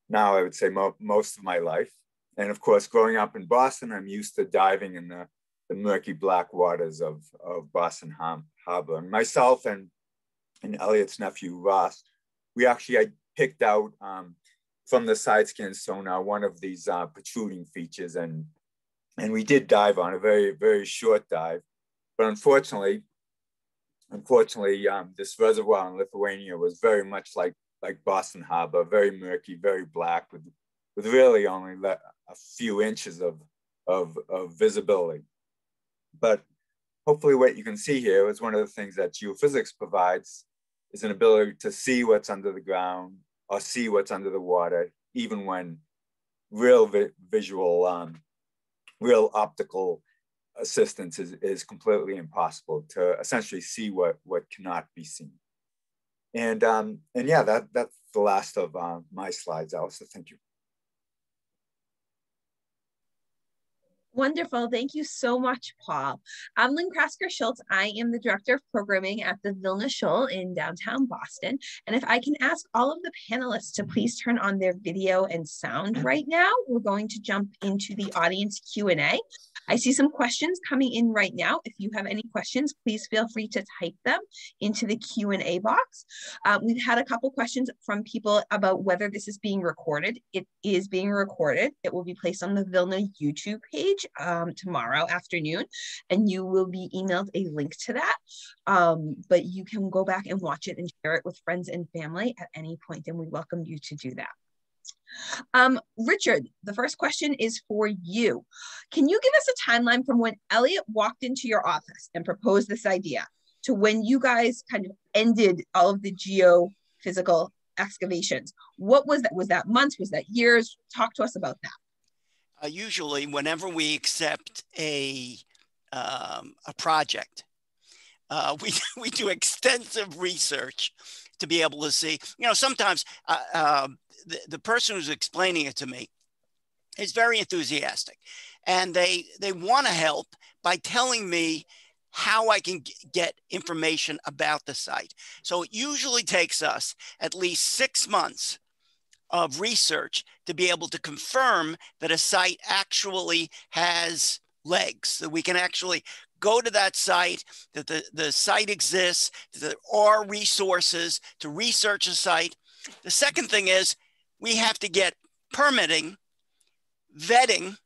now, I would say, most of my life. And of course, growing up in Boston, I'm used to diving in the murky black waters of Boston Harbor. And myself and Elliot's nephew, Ross, I picked out from the side scan sonar one of these protruding features, and we did dive on a very, very short dive. But unfortunately, this reservoir in Lithuania was very much like Boston Harbor, very murky, very black, with really only a few inches of visibility. But hopefully what you can see here is one of the things that geophysics provides is an ability to see what's under the ground or see what's under the water, even when real visual, real optical assistance is completely impossible to essentially see what cannot be seen. And yeah, that's the last of my slides, Alistair. Thank you. Wonderful. Thank you so much, Paul. I'm Lynn Krasker-Schultz. I am the Director of Programming at the Vilna Shul in downtown Boston. And if I can ask all of the panelists to please turn on their video and sound right now, we're going to jump into the audience Q&A. I see some questions coming in right now. If you have any questions, please feel free to type them into the Q&A box. We've had a couple questions from people about whether this is being recorded. It is being recorded. It will be placed on the Vilna YouTube page tomorrow afternoon, and you will be emailed a link to that. But you can go back and watch it and share it with friends and family at any point, and we welcome you to do that. Richard, the first question is for you. Can you give us a timeline from when Elliot walked into your office and proposed this idea to when you guys kind of ended all of the geophysical excavations? What was that? Was that months? Was that years? Talk to us about that. Usually, whenever we accept a project, we do extensive research to be able to see. Sometimes the person who's explaining it to me is very enthusiastic, and they want to help by telling me how I can get information about the site. So it usually takes us at least 6 months of research to be able to confirm that a site actually has legs, that we can actually go to that site, that the site exists, that there are resources to research a site. The second thing is we have to get permitting, vetting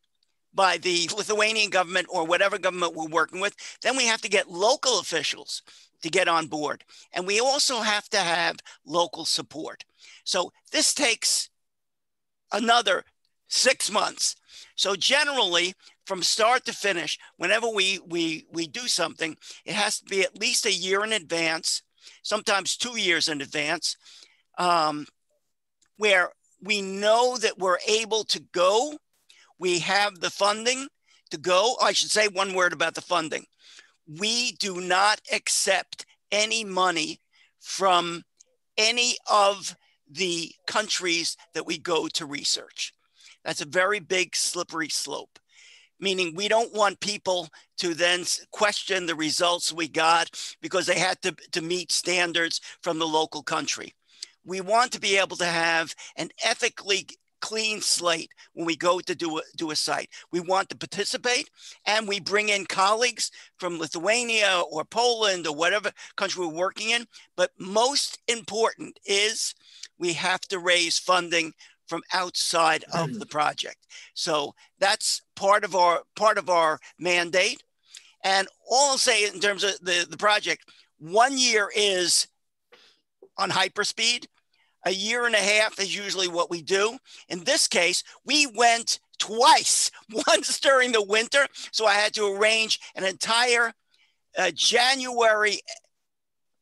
by the Lithuanian government or whatever government we're working with. Then we have to get local officials to get on board. And we also have to have local support. So this takes another 6 months. So generally, from start to finish, whenever we do something, it has to be at least a year in advance, sometimes 2 years in advance, where we know that we're able to go. We have the funding to go. I should say one word about the funding. We do not accept any money from any of the countries that we go to research. That's a very big slippery slope, meaning we don't want people to then question the results we got because they had to meet standards from the local country. We want to be able to have an ethically clean slate when we go to do a site. We want to participate, and we bring in colleagues from Lithuania or Poland or whatever country we're working in. But most important is we have to raise funding from outside of the project. So that's part of our mandate. And all I'll say in terms of the project, 1 year is on hyperspeed. A year and a half is usually what we do. In this case, we went twice, once during the winter. So I had to arrange an entire January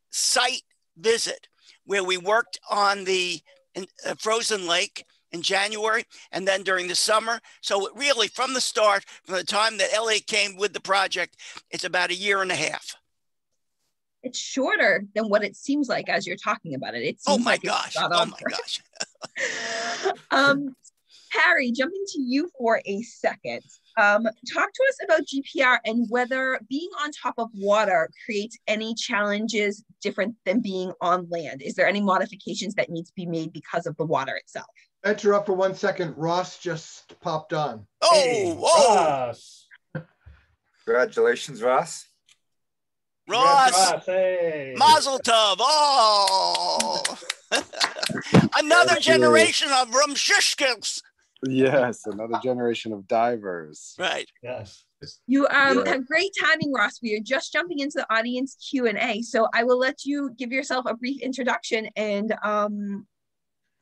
site visit where we worked on the frozen lake in January and then during the summer. So it really, from the start, from the time that Elliot came with the project, it's about a year and a half. It's shorter than what it seems like as you're talking about it. It seems like gosh. Oh my gosh. Harry, jumping to you for a second. Talk to us about GPR and whether being on top of water creates any challenges different than being on land. Is there any modifications that need to be made because of the water itself? Interrupt for 1 second. Ross just popped on. Oh, Hey, whoa. Ross. Congratulations, Ross. Ross, Hey. Mazel Tov. Oh, another generation of Rumshishkoks. Yes, another generation of divers. Right. Yes. You have great timing, Ross. We are just jumping into the audience Q&A. So I will let you give yourself a brief introduction and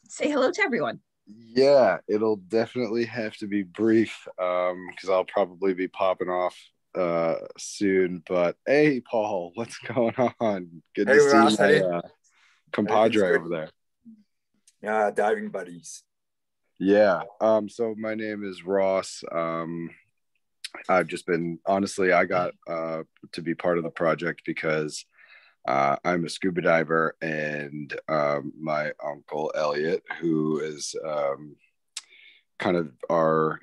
say hello to everyone. Yeah, it'll definitely have to be brief because I'll probably be popping off soon. But hey, Paul, what's going on? Good to see my compadre over there. Yeah, diving buddies. Yeah. So my name is Ross. I've just been, honestly, I got to be part of the project because I'm a scuba diver, and my uncle Elliot, who is kind of our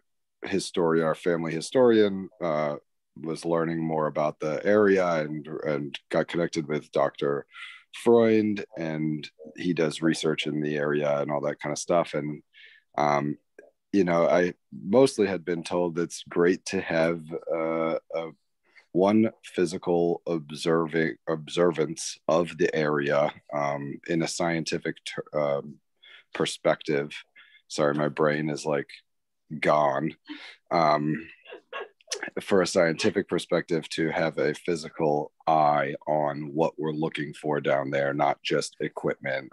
family historian, was learning more about the area and got connected with Dr. Freund, and he does research in the area and all that kind of stuff. And I mostly had been told it's great to have one physical observance of the area in a scientific perspective. Sorry, my brain is like gone. for a scientific perspective, to have a physical eye on what we're looking for down there, not just equipment,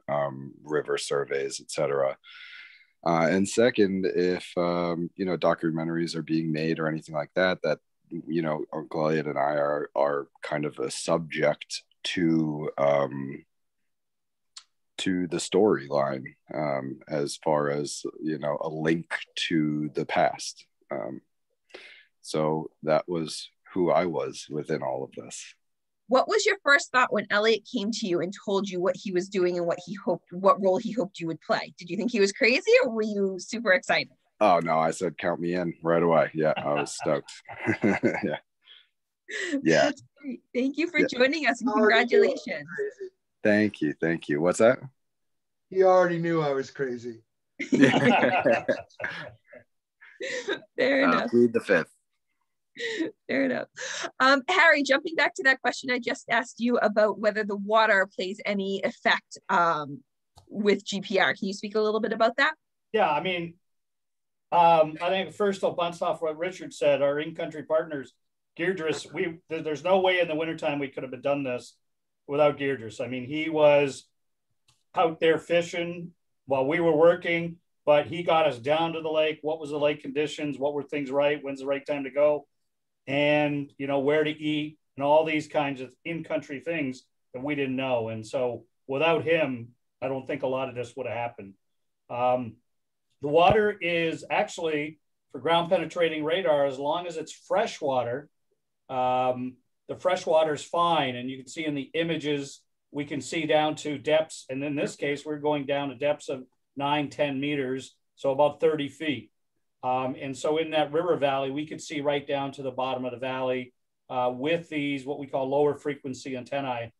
river surveys, etc. And second, if documentaries are being made or anything like that, Uncle Elliot and I are kind of a subject to the storyline, as far as a link to the past. So that was who I was within all of this. What was your first thought when Elliot came to you and told you what he was doing and what role he hoped you would play? Did you think he was crazy, or were you super excited? Oh no, I said count me in right away. Yeah, I was stoked. Yeah. That's great. Thank you for joining us, and congratulations. Thank you. What's that? He already knew I was crazy. Fair enough. Plead the fifth. Fair enough. Harry, jumping back to that question I just asked you about whether the water plays any effect with GPR. Can you speak a little bit about that? Yeah, I mean, I think first I'll bounce off what Richard said. Our in-country partners, Deirdre's, there's no way in the wintertime we could have done this without Deirdre's. I mean, he was out there fishing while we were working, but he got us down to the lake. What was the lake conditions? What were things right? When's the right time to go? And, where to eat and all these kinds of in-country things that we didn't know. And so without him, I don't think a lot of this would have happened. The water is actually, for ground penetrating radar, as long as it's fresh water, the fresh water is fine. And you can see in the images, we can see down to depths. And in this case, we're going down to depths of 9-10 meters, so about 30 feet. And so in that river valley, we could see right down to the bottom of the valley with these, what we call lower frequency antennae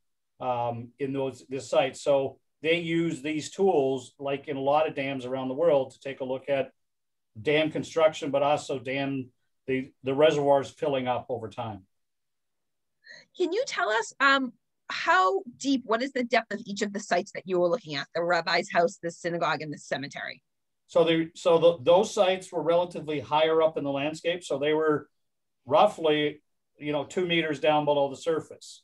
in this site. So they use these tools, like in a lot of dams around the world, to take a look at dam construction, but also the reservoirs filling up over time. Can you tell us how deep, what is the depth of each of the sites that you were looking at, the rabbi's house, the synagogue, and the cemetery? So those sites were relatively higher up in the landscape. So they were roughly, 2 meters down below the surface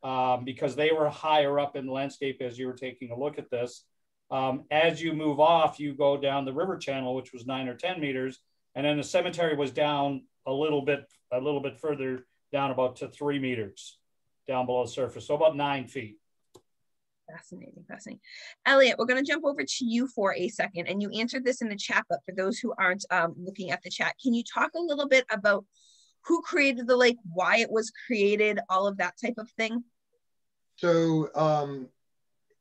because they were higher up in the landscape as you were taking a look at this. As you move off, you go down the river channel, which was 9 or 10 meters. And then the cemetery was down a little bit further down, about to 3 meters down below the surface. So about 9 feet. Fascinating. Elliot, we're going to jump over to you for a second. And you answered this in the chat, but for those who aren't looking at the chat, can you talk a little bit about who created the lake, why it was created, all of that type of thing? So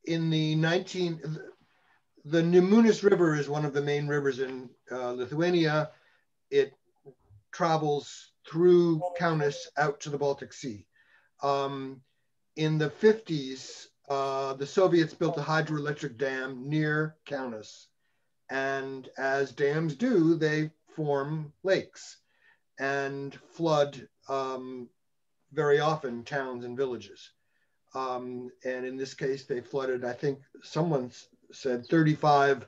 in the Nemunas River is one of the main rivers in Lithuania. It travels through Kaunas out to the Baltic Sea. In the 50s, the Soviets built a hydroelectric dam near Kaunas. And as dams do, they form lakes and flood very often towns and villages. And in this case, they flooded, I think someone said 35,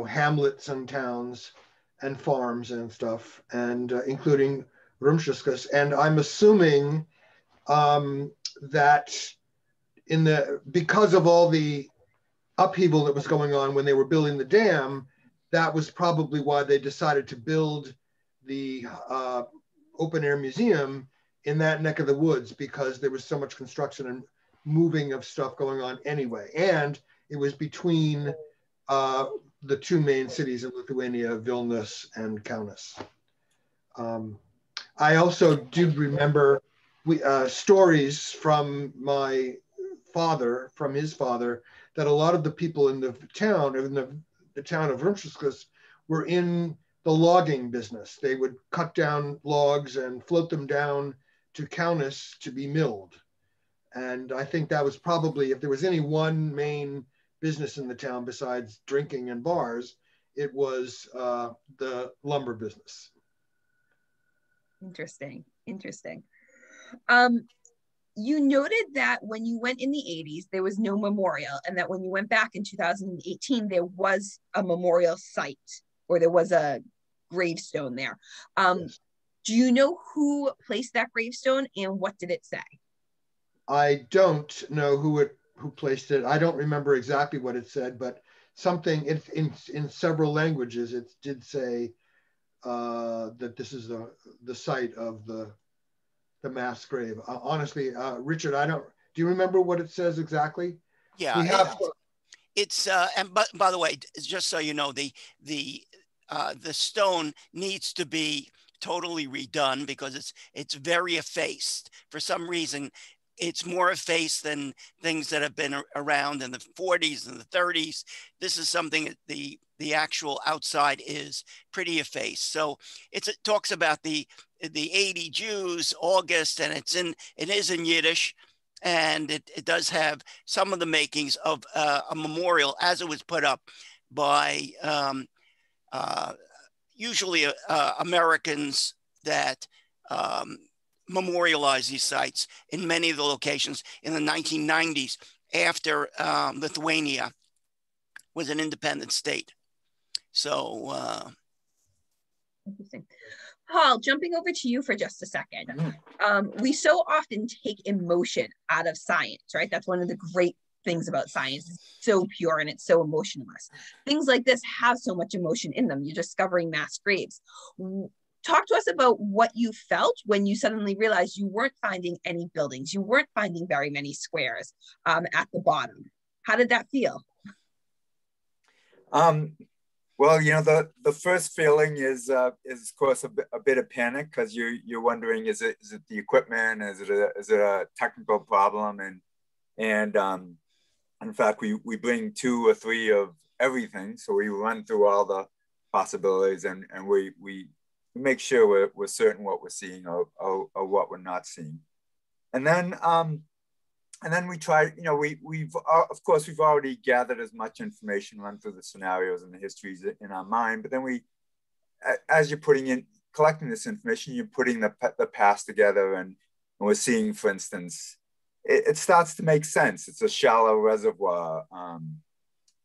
hamlets and towns and farms and stuff, and including Rumshishok. And I'm assuming that because of all the upheaval that was going on when they were building the dam, that was probably why they decided to build the open air museum in that neck of the woods, because there was so much construction and moving of stuff going on anyway. And it was between the two main cities in Lithuania, Vilnius and Kaunas. I also do remember stories from my father, from his father, that a lot of the people in the town of Rumshishok were in the logging business. They would cut down logs and float them down to Kaunas to be milled. And I think that was probably, if there was any one main business in the town besides drinking and bars, it was the lumber business. Interesting. You noted that when you went in the 80s, there was no memorial, and that when you went back in 2018, there was a memorial site, or there was a gravestone there. Yes. Do you know who placed that gravestone and what did it say? I don't know who placed it. I don't remember exactly what it said, but something in several languages it did say that this is the site of the mass grave. Honestly, Richard, do you remember what it says exactly? Yeah, We have. it's and by the way, just so you know, the stone needs to be totally redone because it's very effaced. For some reason, it's more effaced than things that have been around in the 40s and the 30s. This is something that the actual outside is pretty effaced. So it talks about the 80 Jews, August, and it is in Yiddish. And it does have some of the makings of a memorial as it was put up by usually Americans that memorialize these sites in many of the locations in the 1990s after Lithuania was an independent state. So interesting. Paul, jumping over to you for just a second. We so often take emotion out of science, right? That's one of the great things about science. It's so pure and it's so emotionless. Things like this have so much emotion in them. You're discovering mass graves. Talk to us about what you felt when you suddenly realized you weren't finding any buildings. You weren't finding very many squares at the bottom. How did that feel? Well, you know, the first feeling is of course a bit of panic because you're wondering, is it the equipment, is it a technical problem, and in fact we bring 2 or 3 of everything, so we run through all the possibilities and we make sure we're certain what we're seeing or what we're not seeing, and then we try, you know, we've of course we've already gathered as much information, run through the scenarios and the histories in our mind, but then as you're collecting this information, you're putting the past together, and we're seeing, for instance, it starts to make sense. It's a shallow reservoir.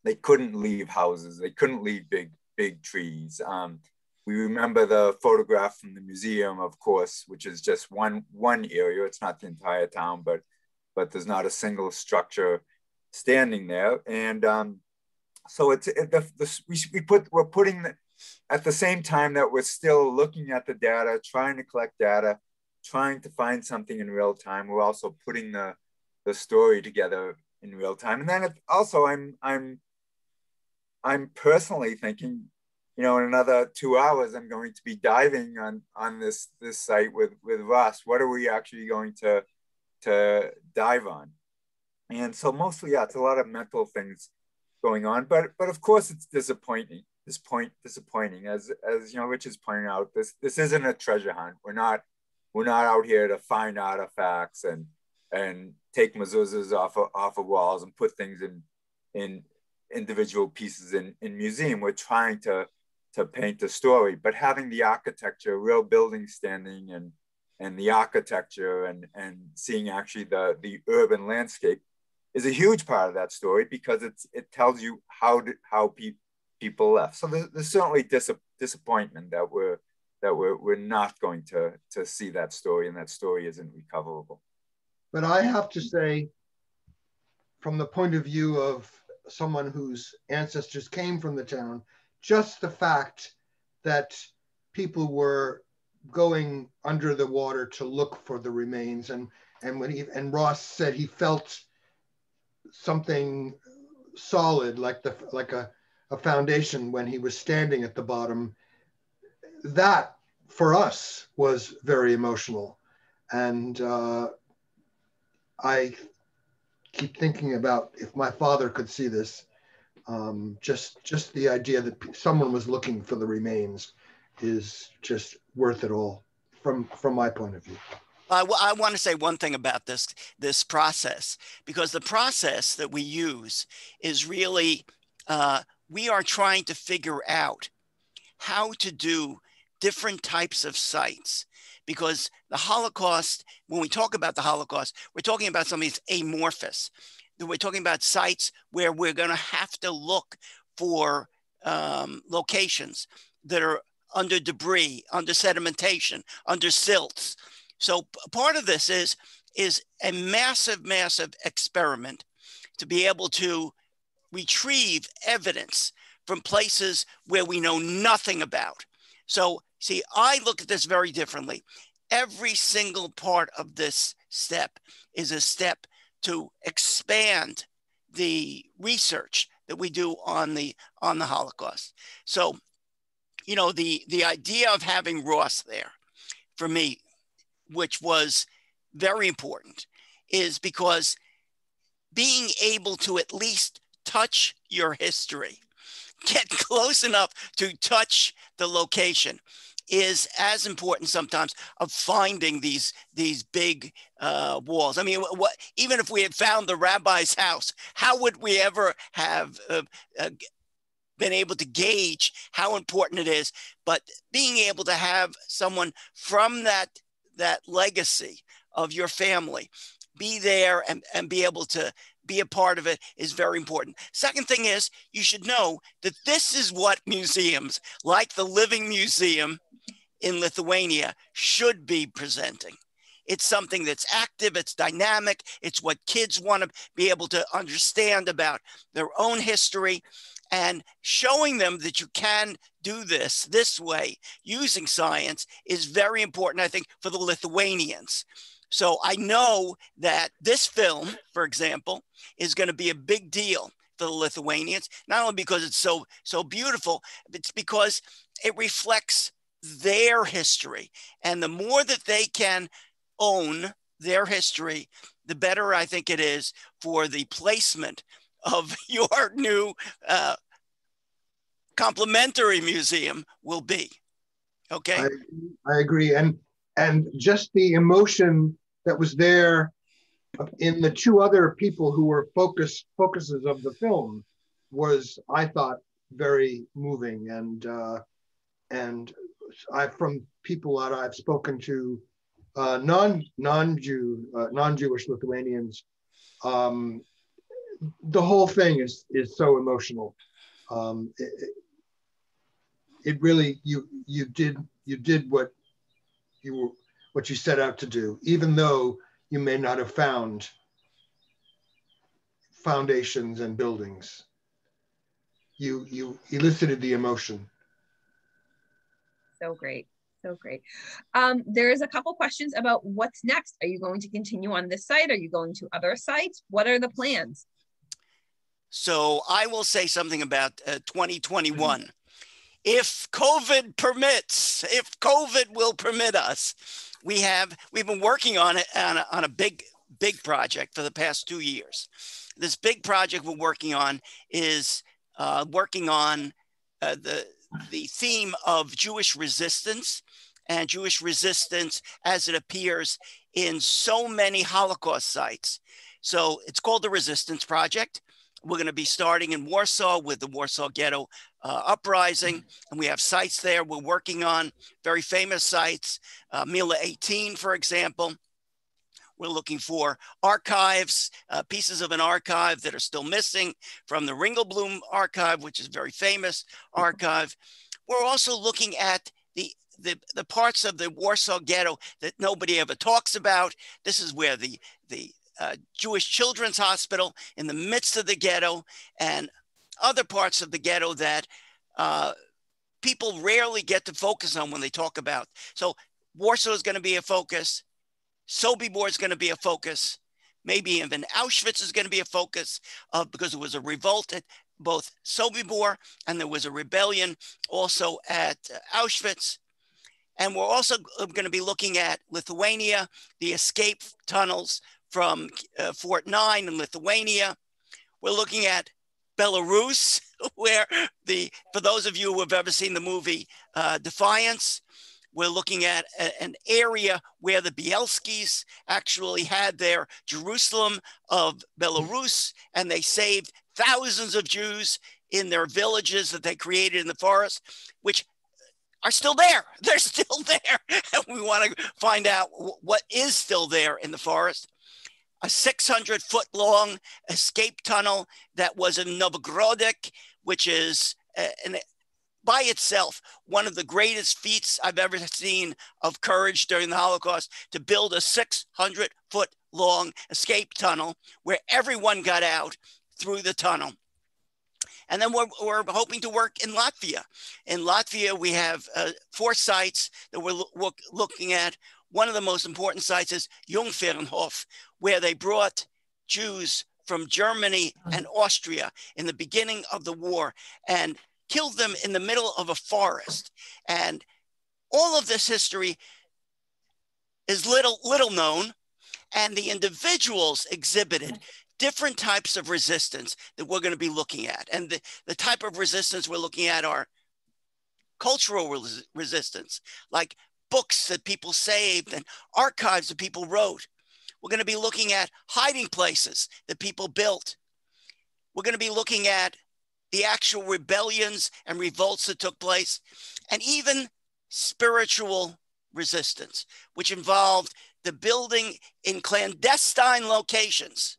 They couldn't leave houses. They couldn't leave big trees. We remember the photograph from the museum, of course, which is just one area. It's not the entire town, but there's not a single structure standing there. And so we're putting at the same time that we're still looking at the data, trying to collect data, trying to find something in real time. We're also putting the story together in real time. And then also I'm personally thinking, you know, in another 2 hours, I'm going to be diving on this site with Russ. What are we actually going to dive on? And so mostly, yeah, it's a lot of mental things going on, but of course it's disappointing. Disappointing, as you know, Rich is pointing out, this isn't a treasure hunt. We're not out here to find artifacts and take mezuzahs off of walls and put things in individual pieces in museum. We're trying to paint a story, but having the architecture, real buildings standing and the architecture and seeing actually the urban landscape is a huge part of that story, because it tells you how people left. So there's certainly disappointment that we're not going to see that story, and that story isn't recoverable. But I have to say, from the point of view of someone whose ancestors came from the town, just the fact that people were going under the water to look for the remains, and when Ross said he felt something solid like a foundation when he was standing at the bottom, that for us was very emotional. And I keep thinking about, if my father could see this, just the idea that someone was looking for the remains is just worth it all from my point of view. I want to say one thing about this process, because the process that we use is really, we are trying to figure out how to do different types of sites, because the Holocaust, when we talk about the Holocaust, we're talking about something that's amorphous. We're talking about sites where we're going to have to look for locations that are under debris, under sedimentation, under silts. So part of this is a massive, massive experiment to be able to retrieve evidence from places where we know nothing about. So see, I look at this very differently. Every single part of this step is a step to expand the research that we do on the Holocaust. So, you know, the idea of having Ross there for me, which was very important, is because being able to at least touch your history, get close enough to touch the location, is as important sometimes of finding these big walls. I mean, even if we had found the rabbi's house, how would we ever have been able to gauge how important it is? But being able to have someone from that legacy of your family be there and be able to be a part of it is very important. Second thing is, you should know that this is what museums like the Living Museum in Lithuania should be presenting. It's something that's active, it's dynamic, it's what kids want to be able to understand about their own history, and showing them that you can do this way using science is very important, I think, for the Lithuanians. So I know that this film, for example, is going to be a big deal for the Lithuanians, not only because it's so beautiful, but it's because it reflects their history. And the more that they can own their history, the better I think it is for the placement of your new complementary museum will be. Okay? I agree. And just the emotion that was there in the two other people who were focuses of the film was, I thought, very moving. And from people that I've spoken to, non-Jewish Lithuanians, the whole thing is so emotional. It really, you did what you set out to do, even though you may not have found foundations and buildings. You elicited the emotion. So great. So great. There's a couple questions about what's next. Are you going to continue on this site? Are you going to other sites? What are the plans? So I will say something about 2021. If COVID permits, if COVID will permit us, we've been working on it on a big project for the past 2 years. This big project we're working on is working on the theme of Jewish resistance, and Jewish resistance as it appears in so many Holocaust sites. So it's called the Resistance Project. We're going to be starting in Warsaw with the Warsaw Ghetto uprising, and we have sites there we're working on, very famous sites, Mila 18, for example. We're looking for archives, pieces of an archive that are still missing from the Ringelblum archive, which is a very famous archive. We're also looking at the parts of the Warsaw Ghetto that nobody ever talks about. This is where the Jewish Children's Hospital in the midst of the ghetto, and other parts of the ghetto that people rarely get to focus on when they talk about. So Warsaw is going to be a focus. Sobibor is going to be a focus. Maybe even Auschwitz is going to be a focus because there was a revolt at both Sobibor and there was a rebellion also at Auschwitz. And we're also going to be looking at Lithuania, the escape tunnels from Fort 9 in Lithuania. We're looking at Belarus, where for those of you who have ever seen the movie Defiance, we're looking at an area where the Bielskis actually had their Jerusalem of Belarus, and they saved thousands of Jews in their villages that they created in the forest, which are still there. They're still there. And we want to find out what is still there in the forest. A 600-foot long escape tunnel that was in Novogrodok, which is by itself one of the greatest feats I've ever seen of courage during the Holocaust, to build a 600-foot long escape tunnel where everyone got out through the tunnel. And then we're hoping to work in Latvia. In Latvia, we have 4 sites that we're looking at. One of the most important sites is Jungfernhof, where they brought Jews from Germany and Austria in the beginning of the war and killed them in the middle of a forest. And all of this history is little known, and the individuals exhibited different types of resistance that we're going to be looking at. And the type of resistance we're looking at are cultural resistance, like books that people saved and archives that people wrote. We're going to be looking at hiding places that people built. We're going to be looking at the actual rebellions and revolts that took place, and even spiritual resistance, which involved the building in clandestine locations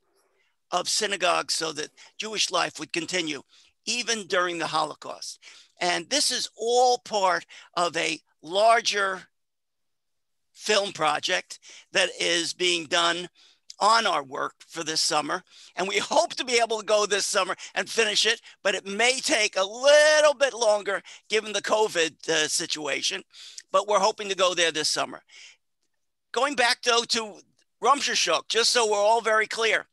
of synagogues so that Jewish life would continue even during the Holocaust. And this is all part of a larger film project that is being done on our work for this summer. And we hope to be able to go this summer and finish it, but it may take a little bit longer given the COVID situation, but we're hoping to go there this summer. Going back though to Rumshishok, just so we're all very clear,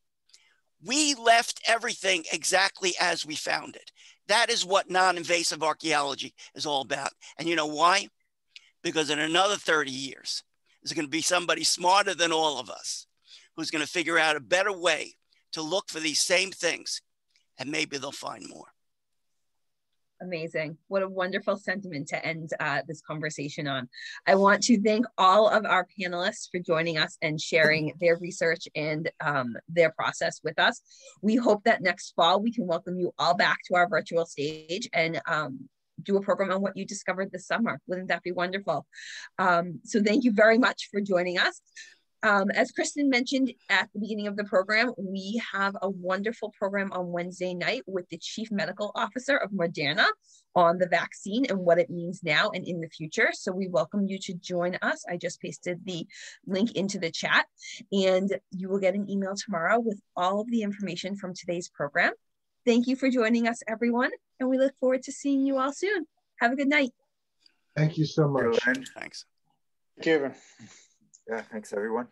we left everything exactly as we found it. That is what non-invasive archaeology is all about. And you know why? Because in another 30 years, there's going to be somebody smarter than all of us who's going to figure out a better way to look for these same things, and maybe they'll find more. Amazing. What a wonderful sentiment to end this conversation on. I want to thank all of our panelists for joining us and sharing their research and their process with us. We hope that next fall we can welcome you all back to our virtual stage and do a program on what you discovered this summer. Wouldn't that be wonderful? So thank you very much for joining us. As Kristen mentioned at the beginning of the program, we have a wonderful program on Wednesday night with the Chief Medical Officer of Moderna on the vaccine and what it means now and in the future. So we welcome you to join us. I just pasted the link into the chat, and you will get an email tomorrow with all of the information from today's program. Thank you for joining us, everyone, and we look forward to seeing you all soon. Have a good night. Thank you so much. Thanks. Thank you. Yeah, thanks everyone.